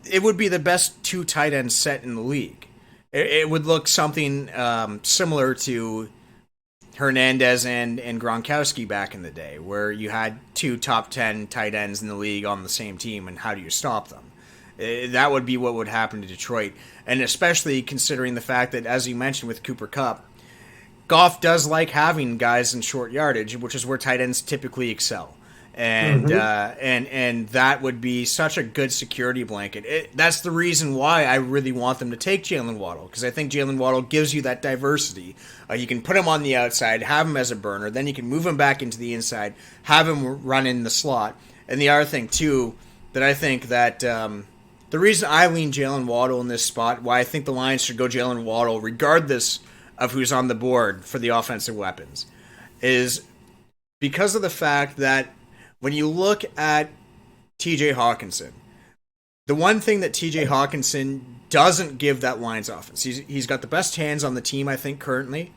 it would be the best 2 tight end set in the league. It would look something similar to Hernandez and Gronkowski back in the day, where you had 2 top 10 tight ends in the league on the same team, and how do you stop them? That would be what would happen to Detroit, and especially considering the fact that, as you mentioned with Cooper Kupp, Goff does like having guys in short yardage, which is where tight ends typically excel. And and that would be such a good security blanket. That's the reason why I really want them to take Jaylen Waddle, because I think Jaylen Waddle gives you that diversity. You can put him on the outside, have him as a burner, then you can move him back into the inside, have him run in the slot. And the other thing, too, that I think that the reason I lean Jaylen Waddle in this spot, why I think the Lions should go Jaylen Waddle regardless of who's on the board for the offensive weapons, is because of the fact that when you look at TJ Hawkinson, the one thing that TJ Hawkinson doesn't give that Lions offense, he's got the best hands on the team, I think, currently.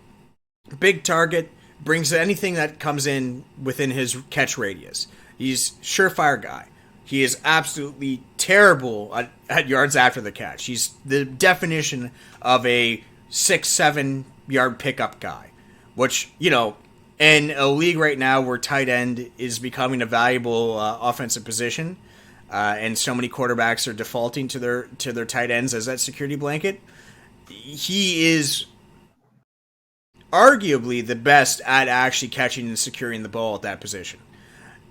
Big target, brings anything that comes in within his catch radius. He's surefire guy. He is absolutely terrible at yards after the catch. He's the definition of a 6-7 yard pickup guy, which, in a league right now where tight end is becoming a valuable offensive position, and so many quarterbacks are defaulting to their tight ends as that security blanket, he is arguably the best at actually catching and securing the ball at that position.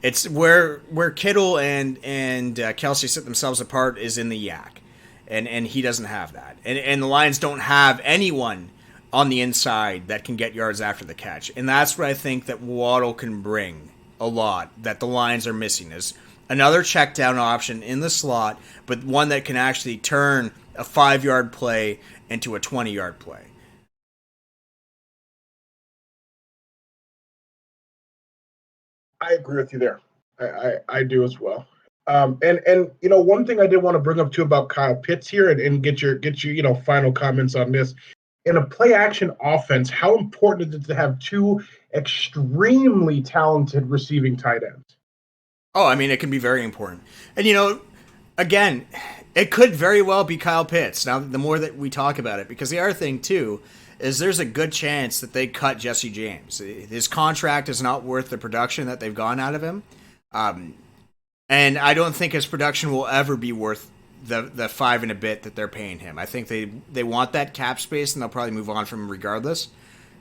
It's where Kittle and Kelsey set themselves apart is in the yak, and he doesn't have that, and the Lions don't have anyone on the inside that can get yards after the catch. And that's what I think that Waddle can bring a lot, that the Lions are missing, is another check down option in the slot, but one that can actually turn a 5-yard play into a 20-yard play. I agree with you there. I do as well. And one thing I did want to bring up too about Kyle Pitts here, and get your final comments on this. In a play action offense, how important is it to have two extremely talented receiving tight ends? Oh, I mean, it can be very important. And, again, it could very well be Kyle Pitts. Now, the more that we talk about it, because the other thing, too, is there's a good chance that they cut Jesse James. His contract is not worth the production that they've gone out of him. And I don't think his production will ever be worth the five and a bit that they're paying him. I think they want that cap space, and they'll probably move on from him regardless.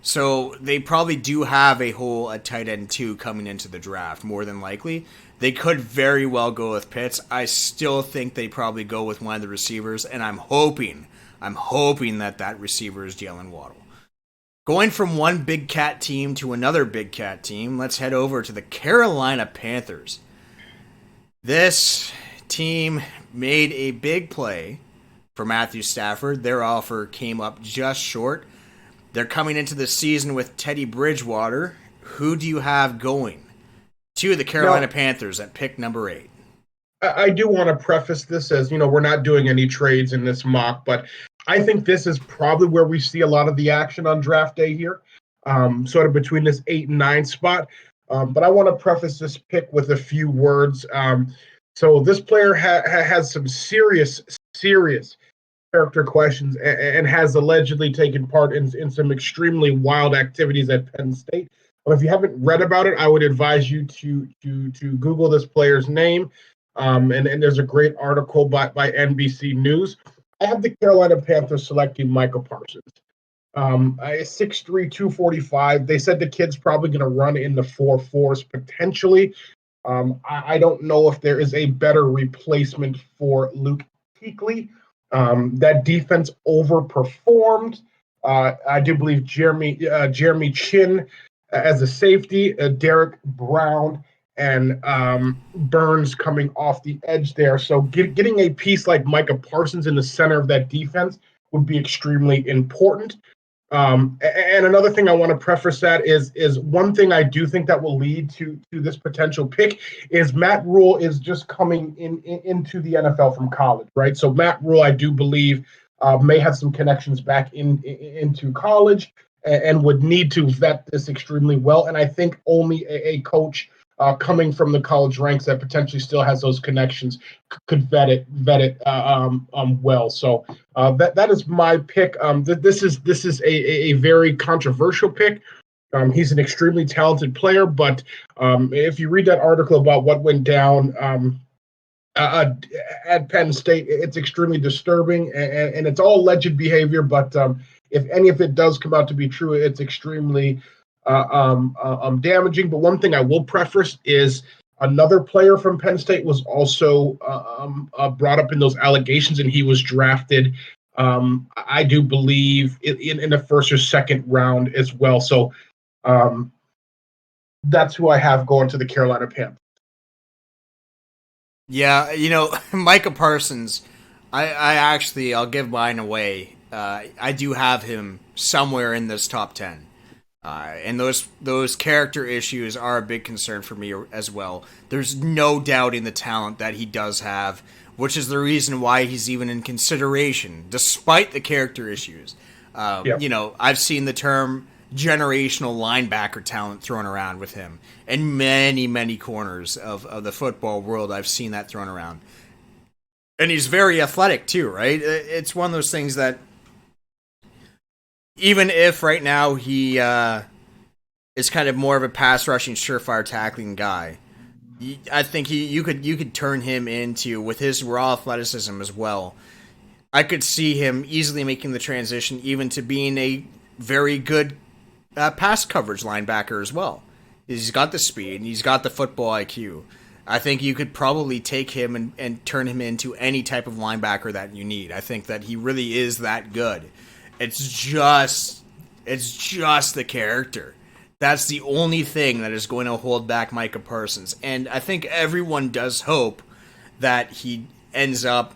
So they probably do have a tight end 2 coming into the draft, more than likely. They could very well go with Pitts. I still think they probably go with one of the receivers, and I'm hoping that receiver is Jaylen Waddle. Going from one big cat team to another big cat team, let's head over to the Carolina Panthers. This team made a big play for Matthew Stafford. Their offer came up just short. They're coming into the season with Teddy Bridgewater. Who do you have going to the Carolina Panthers at pick number 8? I do want to preface this as, we're not doing any trades in this mock, but I think this is probably where we see a lot of the action on draft day here, sort of between this 8 and 9 spot. But I want to preface this pick with a few words. So this player has some serious character questions and has allegedly taken part in some extremely wild activities at Penn State. But if you haven't read about it, I would advise you to Google this player's name. And there's a great article by NBC News. I have the Carolina Panthers selecting Micah Parsons. 6'3", 245. They said the kid's probably going to run in the 4.4s potentially. I don't know if there is a better replacement for Luke Kuechly. That defense overperformed. I do believe Jeremy Chin as a safety, Derek Brown and Burns coming off the edge there. So getting a piece like Micah Parsons in the center of that defense would be extremely important. And another thing I want to preface that is one thing I do think that will lead to this potential pick is Matt Rule is just coming into the NFL from college, right? So Matt Rule, I do believe, may have some connections back into college and would need to vet this extremely well. And I think only a coach coming from the college ranks that potentially still has those connections could vet it well. So that is my pick. This is a very controversial pick. He's an extremely talented player, but if you read that article about what went down at Penn State, it's extremely disturbing, and it's all alleged behavior. But if any of it does come out to be true, it's extremely damaging. But one thing I will preface is another player from Penn State was also brought up in those allegations, and he was drafted, I do believe, in the first or second round as well. So that's who I have going to the Carolina Panthers. Yeah, Micah Parsons, I'll give mine away. I do have him somewhere in this top 10. And those character issues are a big concern for me as well. There's no doubting the talent that he does have, which is the reason why he's even in consideration, despite the character issues. I've seen the term generational linebacker talent thrown around with him. In many, many corners of the football world, I've seen that thrown around. And he's very athletic too, right? It's one of those things that even if right now he is kind of more of a pass rushing, surefire tackling guy, I think you could turn him into, with his raw athleticism as well. I could see him easily making the transition even to being a very good pass coverage linebacker as well. He's got the speed and he's got the football IQ. I think you could probably take him and turn him into any type of linebacker that you need. I think that he really is that good. It's just the character. That's the only thing that is going to hold back Micah Parsons. And I think everyone does hope that he ends up,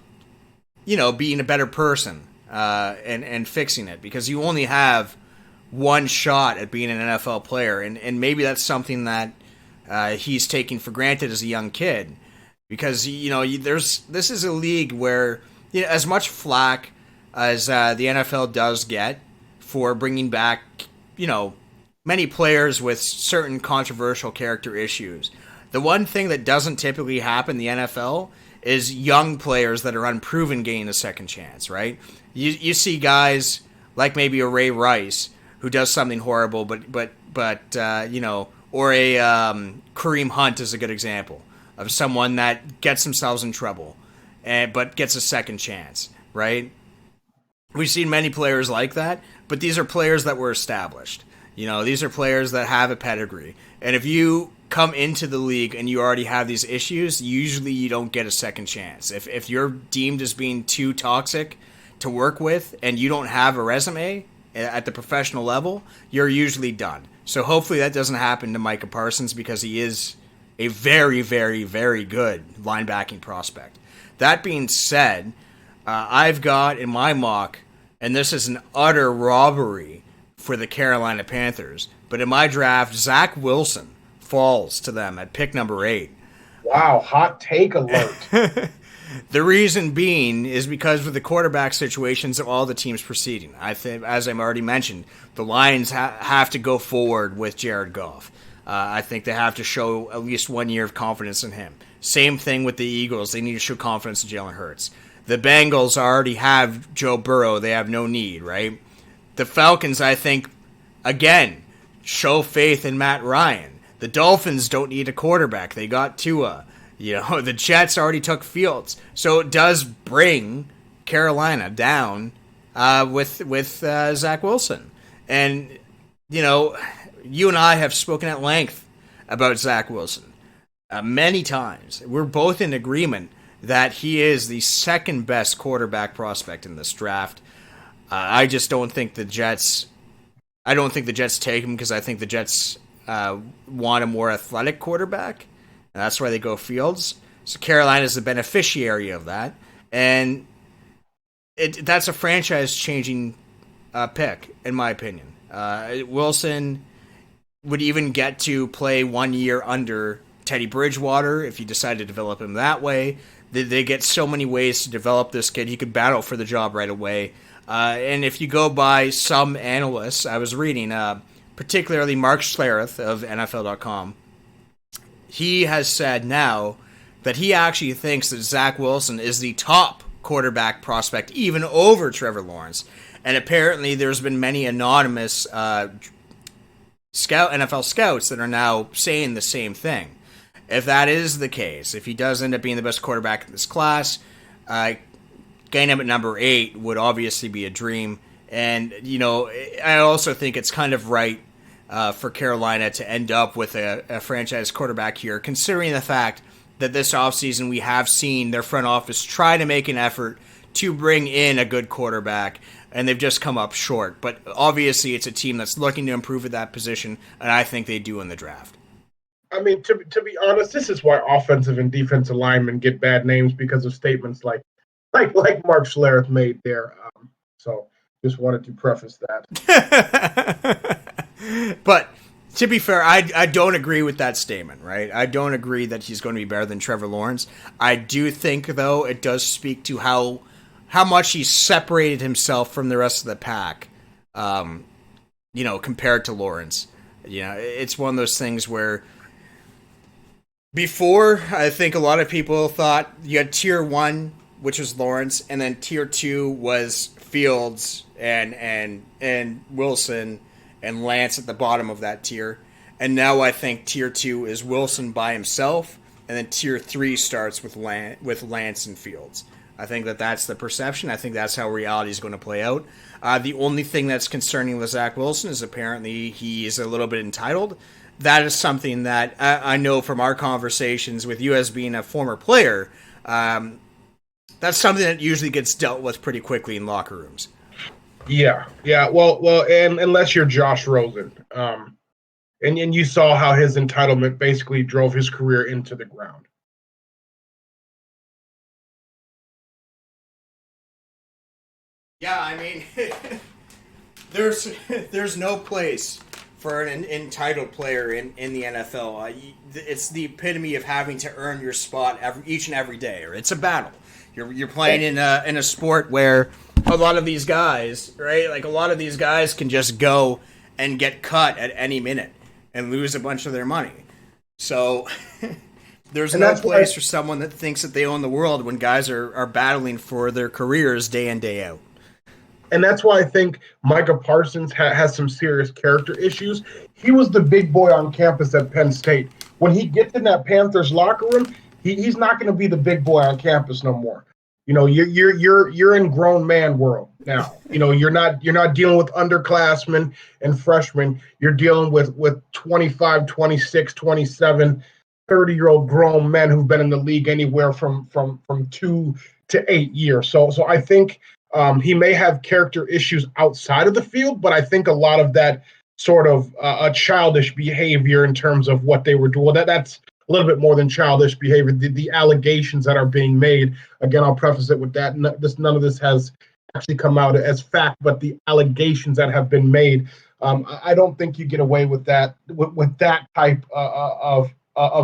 being a better person and fixing it, because you only have one shot at being an NFL player. And maybe that's something that he's taking for granted as a young kid. because this is a league where as much flack as the NFL does get for bringing back many players with certain controversial character issues. The one thing that doesn't typically happen in the NFL is young players that are unproven getting a second chance, right? You see guys like maybe a Ray Rice who does something horrible, but or a Kareem Hunt is a good example of someone that gets themselves in trouble, but gets a second chance, right? We've seen many players like that, but these are players that were established. These are players that have a pedigree. And if you come into the league and you already have these issues, usually you don't get a second chance. If you're deemed as being too toxic to work with and you don't have a resume at the professional level, you're usually done. So hopefully that doesn't happen to Micah Parsons, because he is a very, very, very good linebacking prospect. That being said, I've got in my mock, and this is an utter robbery for the Carolina Panthers, but in my draft, Zach Wilson falls to them at pick number 8. Wow, hot take alert. The reason being is because of the quarterback situations of all the teams preceding. I think, as I've already mentioned, the Lions have to go forward with Jared Goff. I think they have to show at least 1 year of confidence in him. Same thing with the Eagles. They need to show confidence in Jalen Hurts. The Bengals already have Joe Burrow. They have no need, right? The Falcons, I think, again, show faith in Matt Ryan. The Dolphins don't need a quarterback. They got Tua. The Jets already took Fields. So it does bring Carolina down with Zach Wilson. And, you and I have spoken at length about Zach Wilson many times. We're both in agreement that he is the second best quarterback prospect in this draft. I just don't think the Jets. I don't think the Jets take him, because I think the Jets want a more athletic quarterback, and that's why they go Fields. So Carolina is the beneficiary of that, and that's a franchise-changing pick, in my opinion. Wilson would even get to play 1 year under Teddy Bridgewater if you decide to develop him that way. They get so many ways to develop this kid. He could battle for the job right away. And if you go by some analysts, I was reading, particularly Mark Schlereth of NFL.com, he has said now that he actually thinks that Zach Wilson is the top quarterback prospect, even over Trevor Lawrence. And apparently there's been many anonymous NFL scouts that are now saying the same thing. If that is the case, if he does end up being the best quarterback in this class, getting him at number 8 would obviously be a dream. And, I also think it's kind of right for Carolina to end up with a franchise quarterback here, considering the fact that this offseason we have seen their front office try to make an effort to bring in a good quarterback, and they've just come up short. But obviously it's a team that's looking to improve at that position, and I think they do in the draft. I mean, to be honest, this is why offensive and defensive linemen get bad names, because of statements like Mark Schlereth made there. So just wanted to preface that. But to be fair, I don't agree with that statement, right? I don't agree that he's going to be better than Trevor Lawrence. I do think, though, it does speak to how much he separated himself from the rest of the pack, compared to Lawrence. It's one of those things where before, I think a lot of people thought you had tier 1, which was Lawrence, and then tier 2 was Fields and Wilson and Lance at the bottom of that tier. And now I think tier 2 is Wilson by himself, and then tier 3 starts with Lance and Fields. I think that's the perception. I think that's how reality is going to play out. The only thing that's concerning with Zach Wilson is apparently he is a little bit entitled. That is something that I know from our conversations with you as being a former player. That's something that usually gets dealt with pretty quickly in locker rooms. Yeah. Well, and unless you're Josh Rosen, and you saw how his entitlement basically drove his career into the ground. Yeah, I mean, there's no place for an entitled player in the NFL. It's the epitome of having to earn your spot each and every day, or it's a battle. You're playing in a sport where a lot of these guys, right? Like a lot of these guys can just go and get cut at any minute and lose a bunch of their money. So there's no place for someone that thinks that they own the world when guys are battling for their careers day in, day out. And that's why I think Micah Parsons has some serious character issues. He was the big boy on campus at Penn State. When he gets in that Panthers locker room, he's not going to be the big boy on campus no more. You're in grown man world now. You're not dealing with underclassmen and freshmen. You're dealing with 25, 26, 27, 30-year-old grown men who've been in the league anywhere from 2 to 8 years. So I think he may have character issues outside of the field, but I think a lot of that sort of a childish behavior in terms of what they were doing, that's a little bit more than childish behavior. The allegations that are being made, again, I'll preface it with that. None of this has actually come out as fact, but the allegations that have been made, I don't think you get away with that with that type of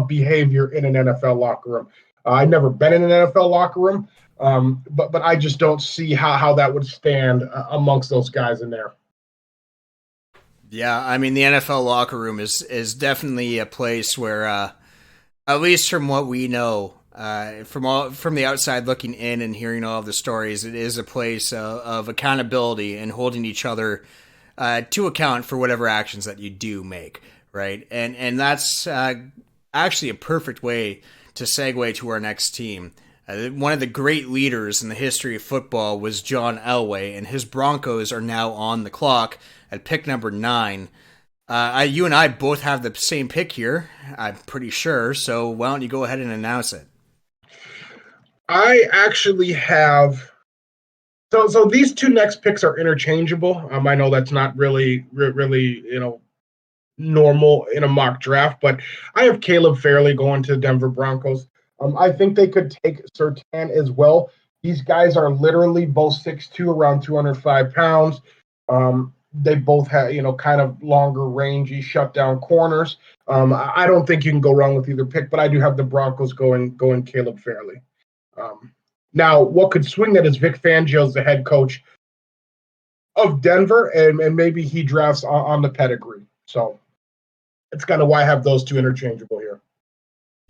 behavior in an NFL locker room. I've never been in an NFL locker room, but I just don't see how that would stand amongst those guys in there. Yeah, I mean, the NFL locker room is definitely a place where, at least from what we know, from the outside looking in and hearing all of the stories, it is a place of accountability and holding each other to account for whatever actions that you do make, right? And that's actually a perfect way to segue to our next team. One of the great leaders in the history of football was John Elway, and his Broncos are now on the clock at pick number 9. You and I both have the same pick here, I'm pretty sure, so why don't you go ahead and announce it? I actually have... So these two next picks are interchangeable. I know that's not really normal in a mock draft, but I have Caleb Fairley going to the Denver Broncos. I think they could take Surtain as well. These guys are literally both 6'2", around 205 pounds. They both have, kind of longer rangey shutdown corners. I don't think you can go wrong with either pick, but I do have the Broncos going Caleb Fairley. Now, what could swing that is Vic Fangio's the head coach of Denver, and maybe he drafts on the pedigree. So it's kind of why I have those two interchangeable here.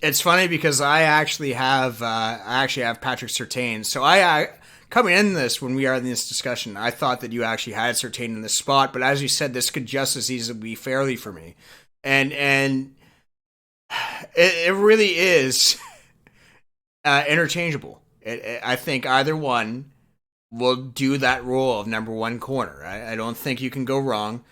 It's funny because I actually have Patrick Surtain. So I coming in this, when we are in this discussion, I thought that you actually had Surtain in this spot, but as you said, this could just as easily be Fairley for me, and it really is interchangeable. I think either one will do that role of number one corner. I don't think you can go wrong.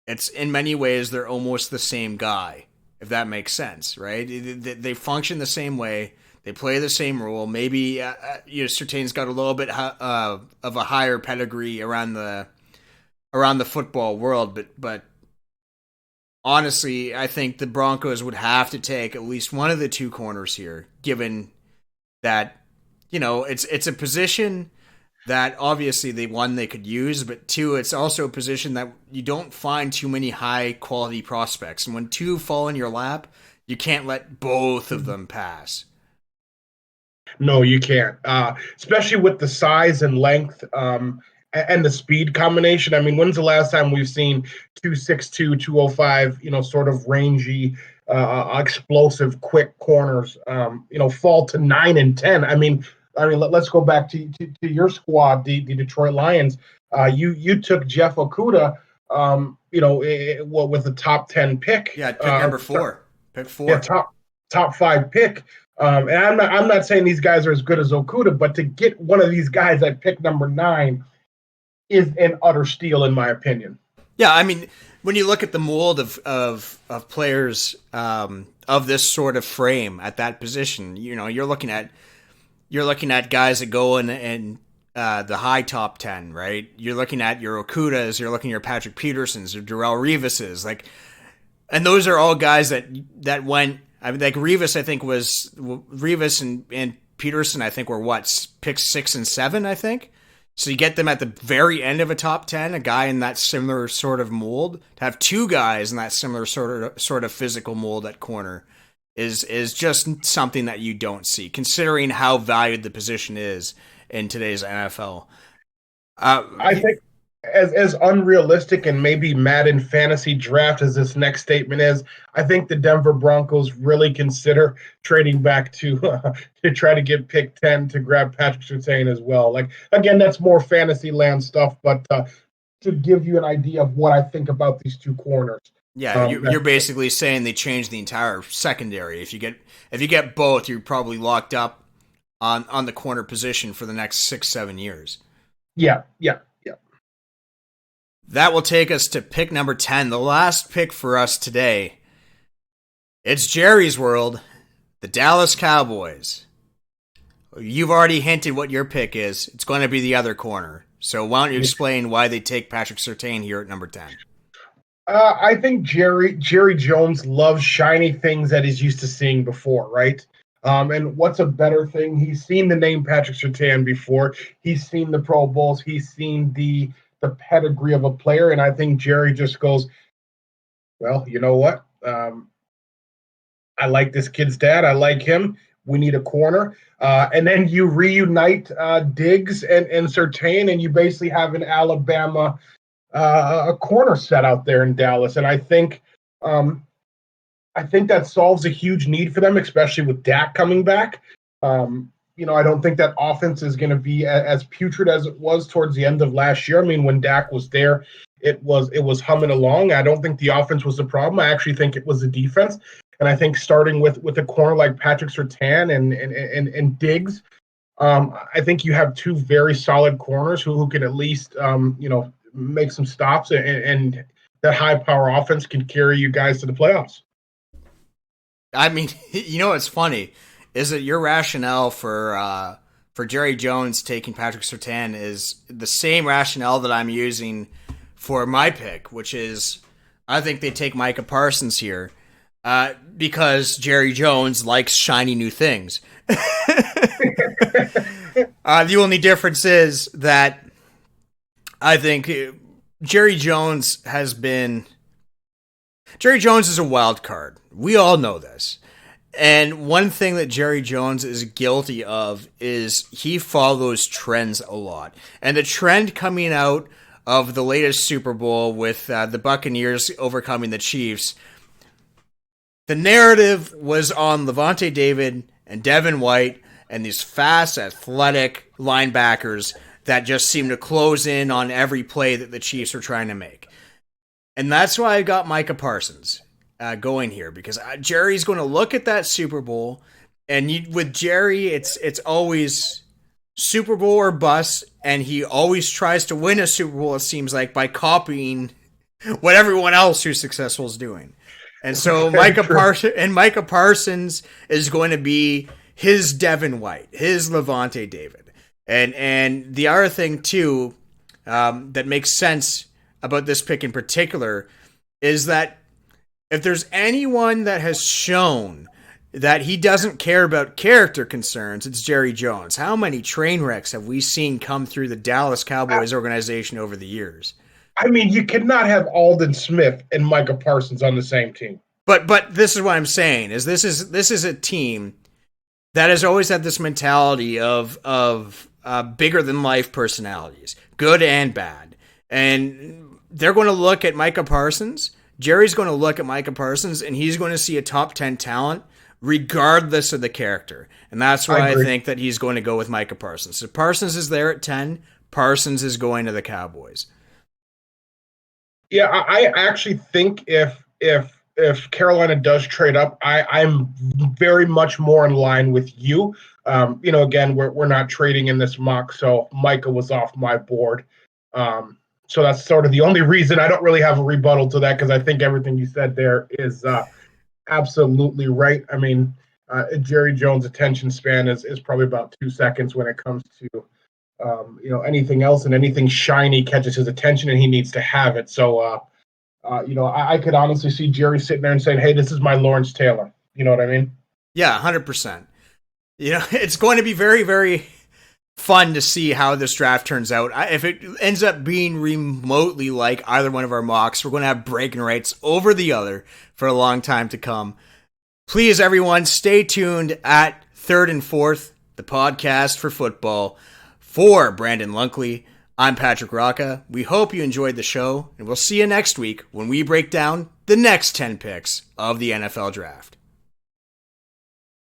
It's in many ways they're almost the same guy, if that makes sense, right? They function the same way. They play the same role. Maybe Surtain's got a little bit of a higher pedigree around the football world, but honestly, I think the Broncos would have to take at least one of the two corners here, given that it's a position that obviously they could use, but two, it's also a position that you don't find too many high quality prospects, and when two fall in your lap, you can't let both of them pass. No, you can't, especially with the size and length and the speed combination. I mean, when's the last time we've seen 262, 205, sort of rangy, explosive, quick corners, fall to 9 and 10? I mean, let's go back to your squad, the Detroit Lions. You took Jeff Okudah, with the top 10 pick. Yeah, pick number 4. Pick 4. Yeah, top 5 pick. And I'm not saying these guys are as good as Okudah, but to get one of these guys at pick number 9 is an utter steal, in my opinion. Yeah, I mean, when you look at the mold of players of this sort of frame at that position, you're looking at guys that go in the high top 10, right? You're looking at your Okudahs, you're looking at your Patrick Petersons, your Darrelle Revises, and those are all guys that went. I mean, like Revis, I think Revis and Peterson, I think were what, picks 6 and 7, I think. So you get them at the very end of a top 10, a guy in that similar sort of mold. To have two guys in that similar sort of physical mold at corner is just something that you don't see, considering how valued the position is in today's NFL. I think as unrealistic and maybe Madden fantasy draft as this next statement is, I think the Denver Broncos really consider trading back to try to get pick 10 to grab Patrick Surtain as well. Like, again, that's more fantasy land stuff, but to give you an idea of what I think about these two corners. Yeah, you're basically saying they changed the entire secondary. If you get both, you're probably locked up on the corner position for the next 6-7 years. Yeah. That will take us to pick number 10, the last pick for us today. It's Jerry's world, the Dallas Cowboys. You've already hinted what your pick is. It's going to be the other corner. So why don't you explain why they take Patrick Surtain here at number 10? I think Jerry Jones loves shiny things that he's used to seeing before, right? And what's a better thing? He's seen the name Patrick Surtain before. He's seen the Pro Bowls. He's seen the pedigree of a player. And I think Jerry just goes, well, you know what? I like this kid's dad. I like him. We need a corner. And then you reunite Diggs and Surtain, and you basically have an Alabama a corner set out there in Dallas. And I think that solves a huge need for them, especially with Dak coming back. I don't think that offense is going to be as putrid as it was towards the end of last year. I mean, when Dak was there, it was humming along. I don't think the offense was the problem. I actually think it was the defense. And I think starting with a corner like Patrick Surtain and Diggs, I think you have two very solid corners who can at least make some stops, and that high power offense can carry you guys to the playoffs. I mean, what's funny is that your rationale for Jerry Jones taking Patrick Surtain is the same rationale that I'm using for my pick, which is I think they take Micah Parsons here because Jerry Jones likes shiny new things. The only difference is that I think Jerry Jones is a wild card. We all know this. And one thing that Jerry Jones is guilty of is he follows trends a lot. And the trend coming out of the latest Super Bowl with the Buccaneers overcoming the Chiefs, the narrative was on Levante David and Devin White and these fast, athletic linebackers that just seem to close in on every play that the Chiefs are trying to make. And that's why I got Micah Parsons going here, because Jerry's going to look at that Super Bowl, and with Jerry, it's always Super Bowl or bust, and he always tries to win a Super Bowl, it seems like, by copying what everyone else who's successful is doing. And so Micah Parsons is going to be his Devin White, his Levante David. And the other thing, too, that makes sense about this pick in particular is that if there's anyone that has shown that he doesn't care about character concerns, it's Jerry Jones. How many train wrecks have we seen come through the Dallas Cowboys organization over the years? I mean, you cannot have Aldon Smith and Micah Parsons on the same team. But this is what I'm saying, is this is a team that has always had this mentality of bigger than life personalities, good and bad. And they're going to look at Micah Parsons. Jerry's going to look at Micah Parsons, and he's going to see a top 10 talent regardless of the character. And that's why I think that he's going to go with Micah Parsons. So Parsons is there at 10. Parsons is going to the Cowboys. Yeah, I actually think if Carolina does trade up, I'm very much more in line with you. Again, we're not trading in this mock, so Micah was off my board. So that's sort of the only reason I don't really have a rebuttal to that, because I think everything you said there is absolutely right. I mean, Jerry Jones' attention span is probably about 2 seconds when it comes to anything else, and anything shiny catches his attention, and he needs to have it. So, I could honestly see Jerry sitting there and saying, "Hey, this is my Lawrence Taylor." You know what I mean? Yeah, 100%. It's going to be very, very fun to see how this draft turns out. If it ends up being remotely like either one of our mocks, we're going to have bragging rights over the other for a long time to come. Please, everyone, stay tuned at Third and Fourth, the podcast for football. For Brandon Lunkley, I'm Patrick Rocca. We hope you enjoyed the show, and we'll see you next week when we break down the next 10 picks of the NFL Draft.